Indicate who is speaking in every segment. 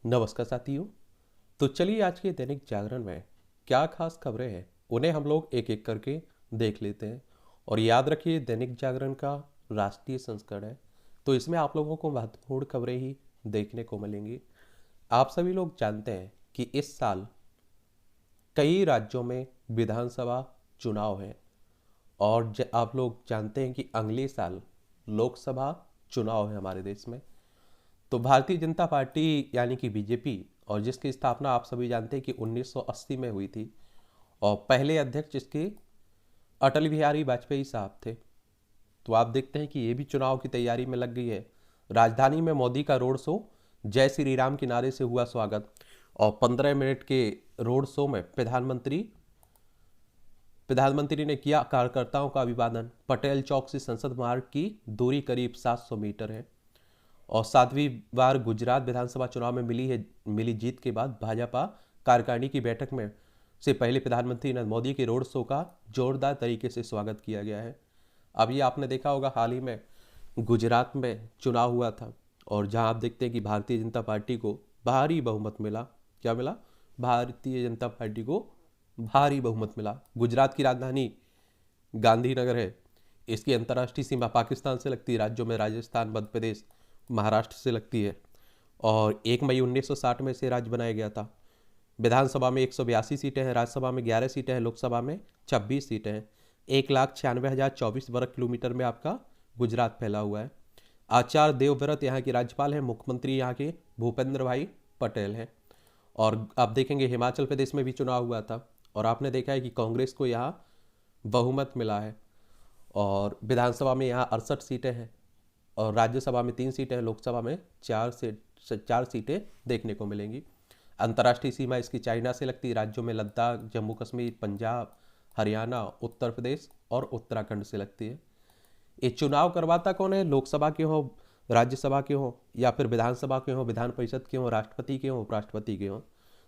Speaker 1: नमस्कार साथियों। तो चलिए आज के दैनिक जागरण में क्या खास खबरें हैं उन्हें हम लोग एक एक करके देख लेते हैं। और याद रखिए दैनिक जागरण का राष्ट्रीय संस्करण है, तो इसमें आप लोगों को महत्वपूर्ण खबरें ही देखने को मिलेंगी। आप सभी लोग जानते हैं कि इस साल कई राज्यों में विधानसभा चुनाव है और आप लोग जानते हैं कि अगले साल लोकसभा चुनाव है हमारे देश में। तो भारतीय जनता पार्टी यानी कि बीजेपी, और जिसकी स्थापना आप सभी जानते हैं कि 1980 में हुई थी, और पहले अध्यक्ष इसके अटल बिहारी वाजपेयी साहब थे। तो आप देखते हैं कि ये भी चुनाव की तैयारी में लग गई है। राजधानी में मोदी का रोड शो, जय श्री राम के नारे से हुआ स्वागत, और 15 मिनट के रोड शो में प्रधानमंत्री ने किया कार्यकर्ताओं का अभिवादन। पटेल चौक से संसद मार्ग की दूरी करीब 700 मीटर है। और 7वीं बार गुजरात विधानसभा चुनाव में मिली जीत के बाद भाजपा कार्यकारिणी की बैठक में से पहले प्रधानमंत्री नरेंद्र मोदी के रोड शो का जोरदार तरीके से स्वागत किया गया है। अभी आपने देखा होगा हाल ही में गुजरात में चुनाव हुआ था, और जहां आप देखते हैं कि भारतीय जनता पार्टी को भारी बहुमत मिला। क्या मिला? भारतीय जनता पार्टी को भारी बहुमत मिला। गुजरात की राजधानी गांधीनगर है। इसकी अंतर्राष्ट्रीय सीमा पाकिस्तान से लगती है। राज्यों में राजस्थान, मध्य प्रदेश, महाराष्ट्र से लगती है। और 1 मई 1960 में से राज्य बनाया गया था। विधानसभा में 182 सीटें हैं, राज्यसभा में 11 सीटें हैं, लोकसभा में 26 सीटें हैं। 1,96,024 वर्ग किलोमीटर में आपका गुजरात फैला हुआ है। आचार्य देवव्रत यहाँ के राज्यपाल हैं। मुख्यमंत्री यहाँ के भूपेंद्र भाई पटेल हैं। और आप देखेंगे हिमाचल प्रदेश में भी चुनाव हुआ था, और आपने देखा है कि कांग्रेस को यहाँ बहुमत मिला है। और विधानसभा में यहाँ 68 सीटें हैं, और राज्यसभा में 3 सीटें हैं, लोकसभा में 4 सीटें देखने को मिलेंगी। अंतर्राष्ट्रीय सीमा इसकी चाइना से लगती है। राज्यों में लद्दाख, जम्मू कश्मीर, पंजाब, हरियाणा, उत्तर प्रदेश और उत्तराखंड से लगती है। ये चुनाव करवाता कौन है? लोकसभा के हो, राज्यसभा के हो, या फिर विधानसभा के हो, विधान परिषद के हो, राष्ट्रपति के हो, उपराष्ट्रपति के हो,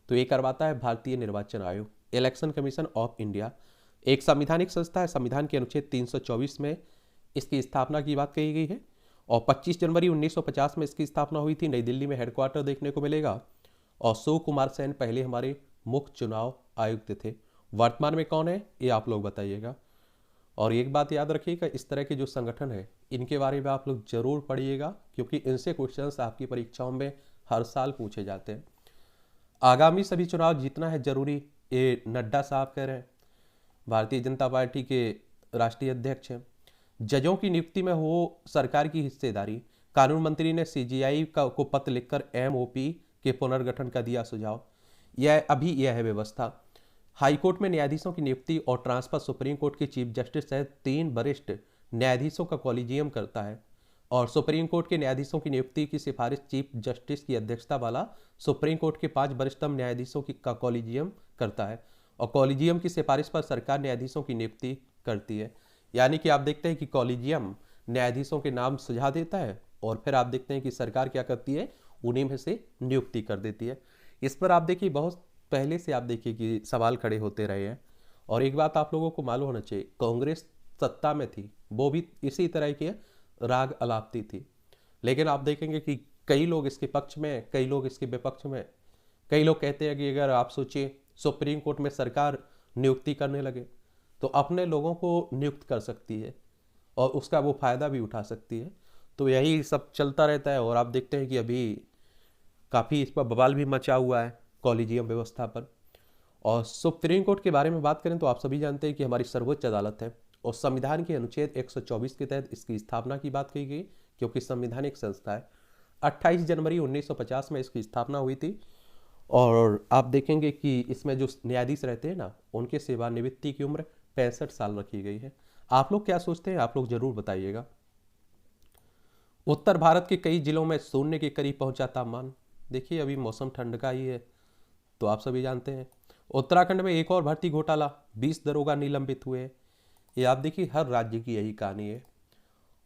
Speaker 1: तो ये करवाता है भारतीय निर्वाचन आयोग, इलेक्शन कमीशन ऑफ इंडिया। एक संवैधानिक संस्था है। संविधान के अनुच्छेद 324 में इसकी स्थापना की बात कही गई है। और 25 जनवरी 1950 में इसकी स्थापना हुई थी। नई दिल्ली में हेडक्वार्टर देखने को मिलेगा। और शिव कुमार सेन पहले हमारे मुख्य चुनाव आयुक्त थे। वर्तमान में कौन है ये आप लोग बताइएगा। और एक बात याद रखिएगा, इस तरह के जो संगठन है इनके बारे में आप लोग जरूर पढ़िएगा, क्योंकि इनसे क्वेश्चंस आपकी परीक्षाओं में हर साल पूछे जाते हैं। आगामी सभी चुनाव जीतना है जरूरी, ये नड्डा साहब कह रहे हैं। भारतीय जनता पार्टी के राष्ट्रीय अध्यक्ष हैं। जजों की नियुक्ति में हो सरकार की हिस्सेदारी। कानून मंत्री ने सीजीआई को पत्र लिखकर एमओपी के पुनर्गठन का दिया सुझाव। यह है व्यवस्था। हाईकोर्ट में न्यायाधीशों की नियुक्ति और ट्रांसफर सुप्रीम कोर्ट के चीफ जस्टिस सहित 3 वरिष्ठ न्यायाधीशों का कॉलेजियम करता है। और सुप्रीम कोर्ट के न्यायाधीशों की नियुक्ति की सिफारिश चीफ जस्टिस की अध्यक्षता वाला सुप्रीम कोर्ट के 5 वरिष्ठतम न्यायाधीशों का कॉलेजियम करता है। और कॉलेजियम की सिफारिश पर सरकार न्यायाधीशों की नियुक्ति करती है। यानी कि आप देखते हैं कि कॉलेजियम न्यायाधीशों के नाम सुझा देता है, और फिर आप देखते हैं कि सरकार क्या करती है, उन्हीं में से नियुक्ति कर देती है। इस पर आप देखिए बहुत पहले से आप देखिए कि सवाल खड़े होते रहे हैं। और एक बात आप लोगों को मालूम होना चाहिए, कांग्रेस सत्ता में थी, वो भी इसी तरह के राग अलापती थी। लेकिन आप देखेंगे कि कई लोग इसके पक्ष में, कई लोग इसके विपक्ष में। कई लोग कहते हैं कि अगर आप सोचिए सुप्रीम कोर्ट में सरकार नियुक्ति करने लगे तो अपने लोगों को नियुक्त कर सकती है, और उसका वो फायदा भी उठा सकती है। तो यही सब चलता रहता है। और आप देखते हैं कि अभी काफ़ी इस पर बवाल भी मचा हुआ है कॉलेजियम व्यवस्था पर। और सुप्रीम कोर्ट के बारे में बात करें तो आप सभी जानते हैं कि हमारी सर्वोच्च अदालत है, और संविधान के अनुच्छेद 124 के तहत इसकी स्थापना की बात कही गई, क्योंकि संवैधानिक संस्था है। 28 जनवरी 1950 में इसकी स्थापना हुई थी। और आप देखेंगे कि इसमें जो न्यायाधीश रहते हैं ना, उनके सेवानिवृत्ति की उम्र 65 साल रखी गई है। आप लोग क्या सोचते हैं? आप लोग जरूर बताइएगा। उत्तर भारत के कई जिलों में शून्य के करीब पहुंचा तापमान। देखिए अभी मौसम ठंड का ही है, तो आप सभी जानते हैं। उत्तराखंड में एक और भर्ती घोटाला, 20 दरोगा निलंबित हुए। ये आप देखिए हर राज्य की यही कहानी है।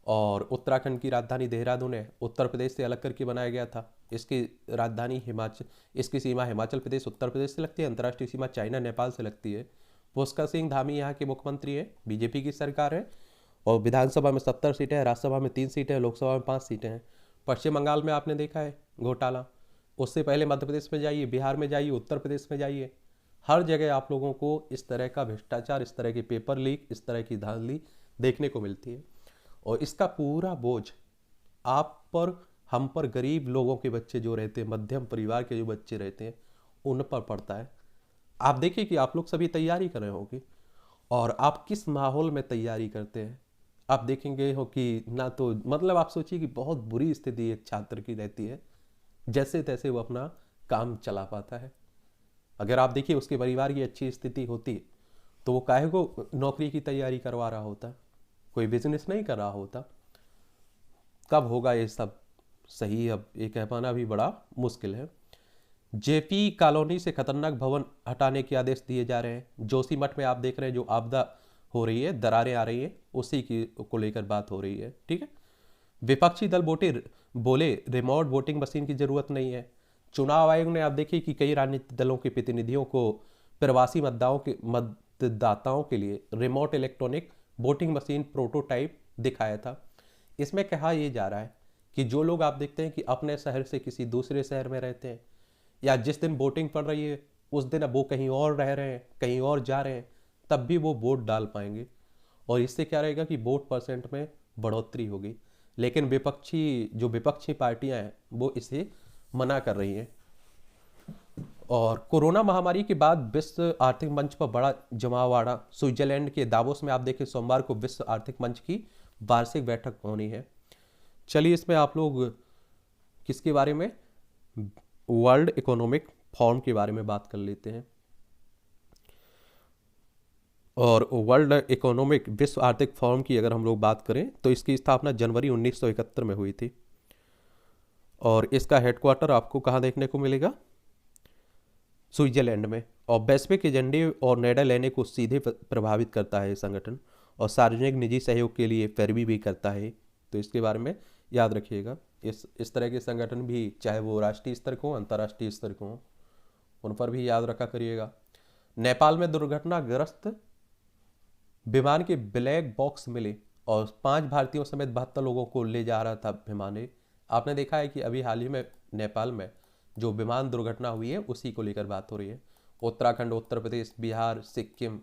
Speaker 1: और उत्तराखंड की राजधानी देहरादून है, उत्तर प्रदेश से अलग करके बनाया गया था। इसकी राजधानी हिमाचल, इसकी सीमा हिमाचल प्रदेश, उत्तर प्रदेश से लगती है। अंतर्राष्ट्रीय सीमा चाइना, नेपाल से लगती है। पुष्कर सिंह धामी यहाँ के मुख्यमंत्री है, बीजेपी की सरकार है। और विधानसभा में 70 सीटें हैं, राज्यसभा में 3 सीटें हैं, लोकसभा में 5 सीटें हैं। पश्चिम बंगाल में आपने देखा है घोटाला, उससे पहले मध्य प्रदेश में जाइए, बिहार में जाइए, उत्तर प्रदेश में जाइए, हर जगह आप लोगों को इस तरह का भ्रष्टाचार, इस तरह के पेपर लीक, इस तरह की धांधली देखने को मिलती है। और इसका पूरा बोझ आप पर, हम पर, गरीब लोगों के बच्चे जो रहते हैं, मध्यम परिवार के जो बच्चे रहते हैं, उन पर पड़ता है। आप देखिए कि आप लोग सभी तैयारी कर रहे होंगे, और आप किस माहौल में तैयारी करते हैं। आप देखेंगे हो कि ना तो मतलब आप सोचिए कि बहुत बुरी स्थिति एक छात्र की रहती है, जैसे तैसे वो अपना काम चला पाता है। अगर आप देखिए उसके परिवार की अच्छी स्थिति होती तो वो काहे को नौकरी की तैयारी करवा रहा होता, कोई बिजनेस नहीं कर रहा होता। कब होगा ये सब सही, अब ये कह पाना भी बड़ा मुश्किल है। जेपी कॉलोनी से खतरनाक भवन हटाने के आदेश दिए जा रहे हैं। जोशीमठ में आप देख रहे हैं जो आपदा हो रही है, दरारें आ रही हैं, उसी की को लेकर बात हो रही है। ठीक है, विपक्षी दल बोले रिमोट वोटिंग मशीन की जरूरत नहीं है। चुनाव आयोग ने आप देखिए कि कई राजनीतिक दलों के प्रतिनिधियों को प्रवासी मतदाताओं के लिए remote electronic voting machine prototype दिखाया था। इसमें कहा यह जा रहा है कि जो लोग आप देखते हैं कि अपने शहर से किसी दूसरे शहर में रहते हैं, या जिस दिन वोटिंग पड़ रही है उस दिन अब वो कहीं और रह रहे हैं, कहीं और जा रहे हैं, तब भी वो वोट डाल पाएंगे। और इससे क्या रहेगा कि वोट परसेंट में बढ़ोतरी होगी। लेकिन विपक्षी पार्टियां हैं वो इसे मना कर रही हैं। और कोरोना महामारी के बाद विश्व आर्थिक मंच पर बड़ा जमावड़ा। स्विट्जरलैंड के दावोस में आप देखें सोमवार को विश्व आर्थिक मंच की वार्षिक बैठक होनी है। चलिए इसमें आप लोग किसके बारे में, वर्ल्ड इकोनॉमिक फोरम के बारे में बात कर लेते हैं। और वर्ल्ड इकोनॉमिक, विश्व आर्थिक फोरम की अगर हम लोग बात करें तो इसकी स्थापना जनवरी 1971 में हुई थी। और इसका हेडक्वार्टर आपको कहाँ देखने को मिलेगा, स्विट्जरलैंड में। और वैश्विक एजेंडे और निर्णय लेने को सीधे प्रभावित करता है ये संगठन, और सार्वजनिक निजी सहयोग के लिए पैरवी भी करता है। तो इसके बारे में याद रखिएगा। इस तरह के संगठन भी, चाहे वो राष्ट्रीय स्तर को, अंतर्राष्ट्रीय स्तर को, उन पर भी याद रखा करिएगा। नेपाल में दुर्घटनाग्रस्त विमान के ब्लैक बॉक्स मिले और 5 भारतीयों समेत 72 लोगों को ले जा रहा था विमान। आपने देखा है कि अभी हाल ही में नेपाल में जो विमान दुर्घटना हुई है उसी को लेकर बात हो रही है। उत्तराखंड, उत्तर प्रदेश, बिहार, सिक्किम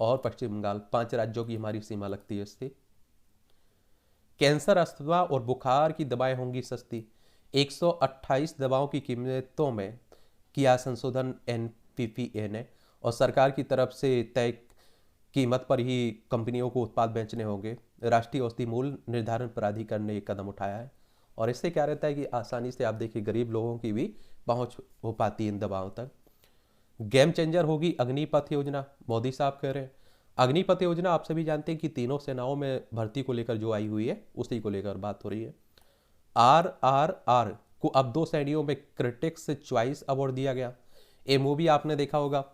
Speaker 1: और पश्चिम बंगाल, 5 राज्यों की हमारी सीमा लगती है इससे। कैंसर, अस्थमा और बुखार की दवाएं होंगी सस्ती। 128 दवाओं की कीमतों में किया संशोधन एनपीपीए ने, और सरकार की तरफ से तय कीमत पर ही कंपनियों को उत्पाद बेचने होंगे। राष्ट्रीय औषधि मूल्य निर्धारण प्राधिकरण ने एक कदम उठाया है। और इससे क्या रहता है कि आसानी से आप देखिए गरीब लोगों की भी पहुंच हो पाती है इन दवाओं तक। गेम चेंजर होगी अग्निपथ योजना, मोदी साहब कह रहे हैं। अग्निपथ योजना आप सभी जानते हैं कि तीनों सेनाओं में भर्ती को लेकर जो आई हुई है उसी को लेकर बात हो रही है। RRR को अब 2 श्रेणियों में क्रिटिक्स चॉइस अवार्ड दिया गया। ये मूवी आपने देखा होगा,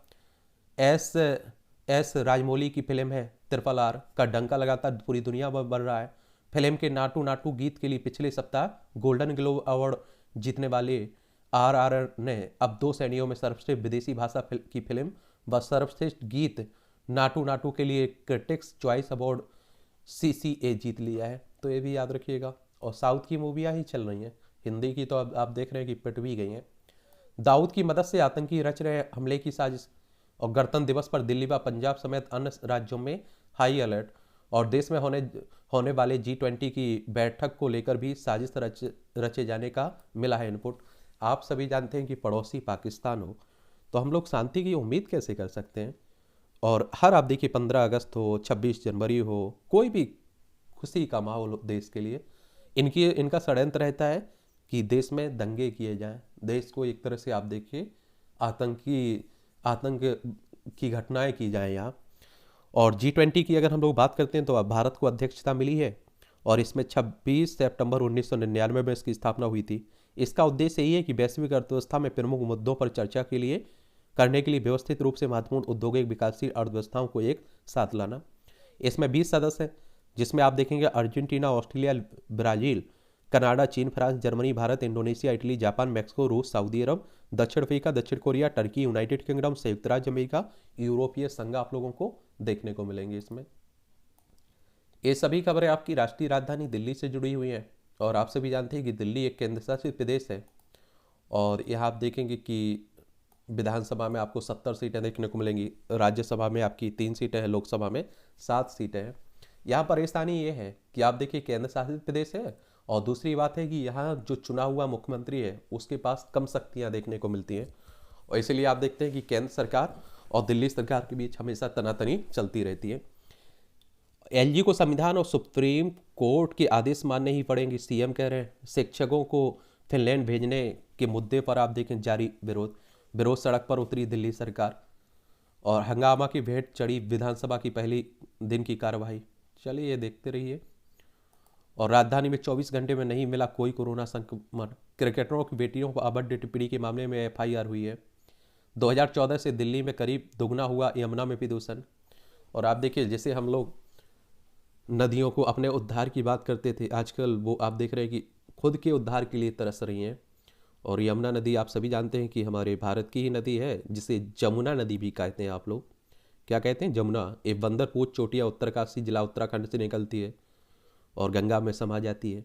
Speaker 1: एस राजमौली की फिल्म है RRR का डंका लगातार पूरी दुनिया में बढ़ रहा है। फिल्म के नाटू नाटू गीत के लिए पिछले सप्ताह गोल्डन ग्लोब अवार्ड जीतने वाले RRR ने अब 2 श्रेणियों में सर्वश्रेष्ठ विदेशी भाषा की फिल्म व सर्वश्रेष्ठ गीत नाटू नाटू के लिए क्रिटिक्स चॉइस अवार्ड CCA जीत लिया है। तो ये भी याद रखिएगा। और साउथ की मूवियाँ ही चल रही हैं, हिंदी की तो अब आप देख रहे हैं कि पिट भी गई हैं। दाऊद की मदद से आतंकी रच रहे हमले की साजिश। और गणतंत्र दिवस पर दिल्ली व पंजाब समेत अन्य राज्यों में हाई अलर्ट। और देश में होने वाले G20 की बैठक को लेकर भी साजिश रचे जाने का मिला है इनपुट। आप सभी जानते हैं कि पड़ोसी पाकिस्तान हो तो हम लोग शांति की उम्मीद कैसे कर सकते हैं। और हर आप देखिए 15 अगस्त हो, 26 जनवरी हो, कोई भी खुशी का माहौल हो देश के लिए, इनका षड्यंत्र रहता है कि देश में दंगे किए जाएं, देश को एक तरह से आप देखिए आतंक की घटनाएं की जाएं यहाँ। और G20 की अगर हम लोग बात करते हैं तो अब भारत को अध्यक्षता मिली है, और इसमें 26 सितंबर 1999 में इसकी स्थापना हुई थी। इसका उद्देश्य यही है कि वैश्विक अर्थव्यवस्था में प्रमुख मुद्दों पर चर्चा करने के लिए व्यवस्थित रूप से महत्वपूर्ण औद्योगिक विकासशील अर्थव्यवस्थाओं को एक साथ लाना। इसमें 20 सदस्य हैं, जिसमें आप देखेंगे अर्जेंटीना, ऑस्ट्रेलिया, ब्राजील, कनाडा, चीन, France, Germany, Bharat, Indonesia, Italy, Japan, Mexico, रूस, सऊदी अरब, दक्षिण अफ्रीका, दक्षिण कोरिया, टर्की, यूनाइटेड किंगडम, संयुक्त राज्य अमेरिका, यूरोपीय संघ आप लोगों को देखने को मिलेंगे इसमें। ये सभी खबरें आपकी राष्ट्रीय राजधानी दिल्ली से जुड़ी हुई हैं। और आप सभी जानते हैं कि दिल्ली एक केंद्र शासित प्रदेश है और यहाँ आप देखेंगे कि विधानसभा में आपको 70 सीटें देखने को मिलेंगी, राज्यसभा में आपकी 3 सीटें हैं, लोकसभा में 7 सीटें हैं। यहाँ परेशानी ये है कि आप देखिए केंद्र शासित प्रदेश है, और दूसरी बात है कि यहाँ जो चुना हुआ मुख्यमंत्री है उसके पास कम शक्तियाँ देखने को मिलती हैं, और इसीलिए आप देखते हैं कि केंद्र सरकार और दिल्ली सरकार के बीच हमेशा तनातनी चलती रहती है। एलजी को संविधान और सुप्रीम कोर्ट के आदेश मानने ही पड़ेंगे, सीएम कह रहे हैं। शिक्षकों को फिनलैंड भेजने के मुद्दे पर आप देखें जारी विरोध सड़क पर उतरी दिल्ली सरकार, और हंगामा की भेंट चढ़ी विधानसभा की पहली दिन की कार्रवाई। चलिए ये देखते रहिए। और राजधानी में 24 घंटे में नहीं मिला कोई कोरोना संक्रमण। क्रिकेटरों की बेटियों पर अभद्र टिप्पणी के मामले में एफआईआर हुई है। 2014 से दिल्ली में करीब दोगुना हुआ यमुना में प्रदूषण। और आप देखिए जैसे हम लोग नदियों को अपने उद्धार की बात करते थे, आजकल वो आप देख रहे हैं कि खुद के उद्धार के लिए तरस रही हैं। और यमुना नदी आप सभी जानते हैं कि हमारे भारत की ही नदी है, जिसे जमुना नदी भी कहते हैं। आप लोग क्या कहते हैं? जमुना। एक बंदरपूर चोटिया उत्तरकाशी जिला उत्तराखंड से निकलती है और गंगा में समा जाती है।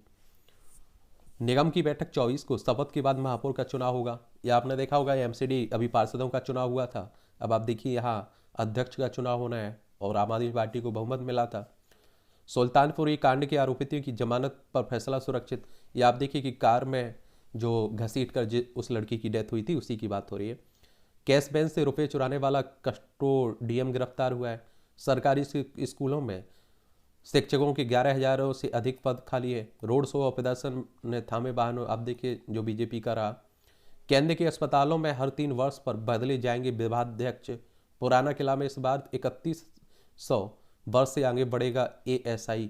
Speaker 1: निगम की बैठक 24 को, शपथ के बाद महापौर का चुनाव होगा। या आपने देखा होगा एमसीडी अभी पार्षदों का चुनाव हुआ था, अब आप देखिए यहाँ अध्यक्ष का चुनाव होना है, और आम आदमी पार्टी को बहुमत मिला था। सुल्तानपुरी कांड के आरोपियों की जमानत पर फैसला सुरक्षित। या आप देखिए कि कार में जो घसीट कर उस लड़की की डेथ हुई थी उसी की बात हो रही है। कैश बैंक से रुपए चुराने वाला कस्टोडियन गिरफ्तार हुआ है। सरकारी स्कूलों में शिक्षकों के 11,000 से अधिक पद खाली है। रोड शो और प्रदर्शन ने थामे वाहनों, आप देखिए जो बीजेपी का रहा। केंद्र के अस्पतालों में हर 3 वर्ष पर बदले जाएंगे विभागाध्यक्ष। पुराना किला में इस बार 3100 वर्ष से आगे बढ़ेगा एएसआई।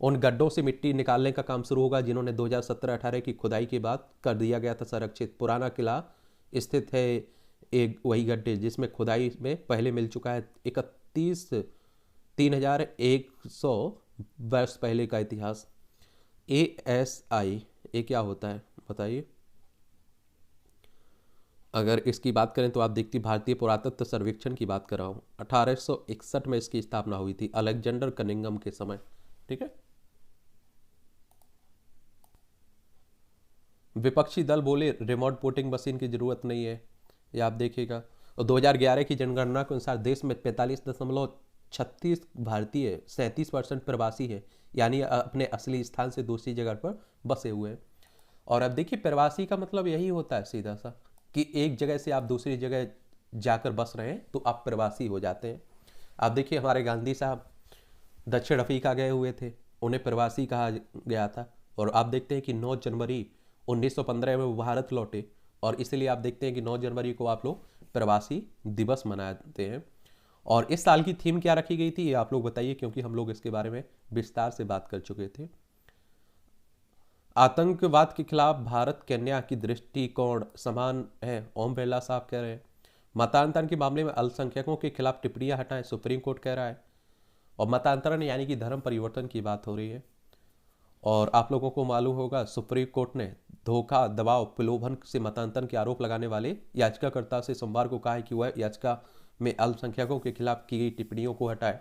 Speaker 1: उन गड्ढों से मिट्टी निकालने का काम शुरू होगा जिन्होंने 2017-18 की खुदाई के बाद कर दिया गया था संरक्षित। पुराना किला स्थित है एक वही गड्ढे जिसमें खुदाई में पहले मिल चुका है 3100 वर्ष पहले का इतिहास। एएसआई ये क्या होता है बताइए? अगर इसकी बात करें तो आप देखती भारतीय पुरातत्व सर्वेक्षण की बात कर रहा हूँ। 1861 में इसकी स्थापना हुई थी अलेक्जेंडर कनिंघम के समय। ठीक है। विपक्षी दल बोले रिमोट वोटिंग मशीन की जरूरत नहीं है, ये आप देखिएगा। और 2011 की जनगणना के अनुसार देश में 45.36 भारतीय, 37% प्रवासी है, यानी अपने असली स्थान से दूसरी जगह पर बसे हुए हैं। और अब देखिए प्रवासी का मतलब यही होता है सीधा सा कि एक जगह से आप दूसरी जगह जाकर बस रहे हैं तो आप प्रवासी हो जाते हैं। आप देखिए हमारे गांधी साहब दक्षिण अफ्रीका गए हुए थे, उन्हें प्रवासी कहा गया था। और आप देखते हैं कि 9 जनवरी 1915 में वो भारत लौटे, और इसलिए आप देखते हैं कि 9 जनवरी को आप लोग प्रवासी दिवस मनाते हैं। और इस साल की थीम क्या रखी गई थी ये आप लोग बताइए, क्योंकि हम लोग इसके बारे में विस्तार से बात कर चुके थे। आतंकवाद के खिलाफ भारत केन्या की दृष्टिकोण समान है, ओम बिरला साहब कह रहे हैं। मतांतरण के मामले में अल्पसंख्यकों के खिलाफ टिप्पणियां हटाएं, सुप्रीम कोर्ट कह रहा है। और मतांतरण यानी कि धर्म परिवर्तन की बात हो रही है। और आप लोगों को मालूम होगा सुप्रीम कोर्ट ने धोखा, दबाव, प्रलोभन से मतांतरण के आरोप लगाने वाले याचिकाकर्ता से सोमवार को कहा है कि वह याचिका में अल्पसंख्यकों के खिलाफ की गई टिप्पणियों को हटाए।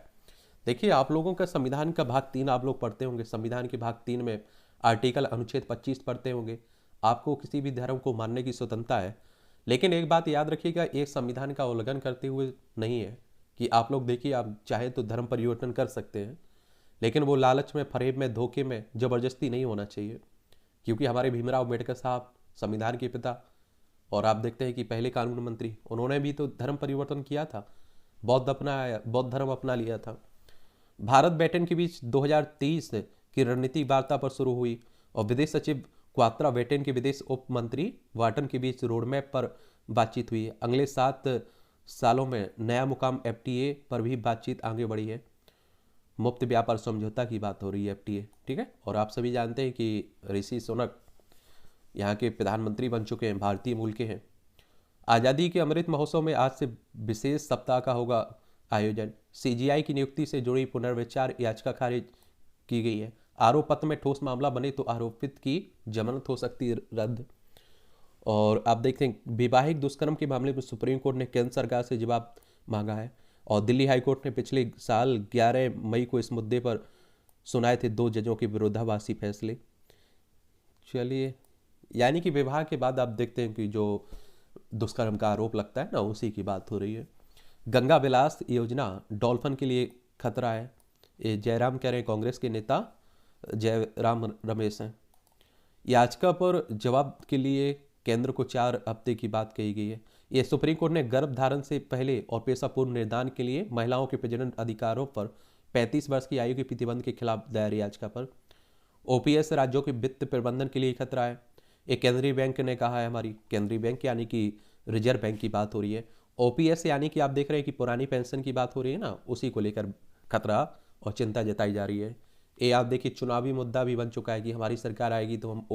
Speaker 1: देखिए आप लोगों का संविधान का भाग 3 आप लोग पढ़ते होंगे। संविधान के भाग 3 में आर्टिकल अनुच्छेद 25 पढ़ते होंगे। आपको किसी भी धर्म को मानने की स्वतंत्रता है, लेकिन एक बात याद रखिएगा, एक संविधान का उल्लंघन करते हुए नहीं है कि आप लोग देखिए आप चाहे तो धर्म परिवर्तन कर सकते हैं, लेकिन वो लालच में, फरेब में, धोखे में, जबरदस्ती नहीं होना चाहिए। क्योंकि हमारे भीमराव अम्बेडकर साहब संविधान के पिता, और आप देखते हैं कि पहले कानून मंत्री, उन्होंने भी तो धर्म परिवर्तन किया था, बौद्ध धर्म अपना लिया था। भारत ब्रिटेन के बीच 2023 की रणनीतिक वार्ता पर शुरू हुई, और विदेश सचिव क्वात्रा ब्रिटेन के विदेश उप मंत्री वाटन के बीच रोडमैप पर बातचीत हुई है। अगले 7 सालों में नया मुकाम एफटीए पर भी बातचीत आगे बढ़ी है। मुफ्त व्यापार समझौता की बात हो रही है, एफटीए। ठीक है। और आप सभी जानते हैं कि ऋषि सुनक यहाँ के प्रधानमंत्री बन चुके हैं, भारतीय मूल के हैं। आज़ादी के अमृत महोत्सव में आज से विशेष सप्ताह का होगा आयोजन। सीजीआई की नियुक्ति से जुड़ी पुनर्विचार याचिका खारिज की गई है। आरोप पत्र में ठोस मामला बने तो आरोपित की जमानत हो सकती है रद्द। और आप देखते हैं वैवाहिक दुष्कर्म के मामले में सुप्रीम कोर्ट ने केंद्र सरकार से जवाब मांगा है, और दिल्ली हाई कोर्ट ने पिछले साल 11 मई को इस मुद्दे पर सुनाए थे 2 जजों के विरोधाभासी फैसले। चलिए यानी कि विवाह के बाद आप देखते हैं कि जो दुष्कर्म का आरोप लगता है ना, उसी की बात हो रही है। गंगा विलास योजना डॉल्फिन के लिए खतरा है, ये जयराम कह रहे हैं, कांग्रेस के नेता जयराम रमेश हैं। याचिका पर जवाब के लिए केंद्र को 4 हफ्ते की बात कही गई है। ये सुप्रीम कोर्ट ने गर्भ धारण से पहले और पेशा पूर्व निर्दान के लिए महिलाओं के प्रजनन अधिकारों पर 35 वर्ष की आयु के प्रतिबंध के खिलाफ दायर याचिका पर। ओपीएस राज्यों के वित्त प्रबंधन के लिए खतरा है, एक केंद्रीय बैंक ने कहा है। हमारी केंद्रीय बैंक यानी कि रिजर्व बैंक की बात हो रही है। ओपीएस यानी कि आप देख रहे हैं कि पुरानी पेंशन की बात हो रही है ना, उसी को लेकर खतरा और चिंता जताई जा रही है। ये आप देखिए चुनावी मुद्दा भी बन चुका है कि हमारी सरकार आएगी तो हम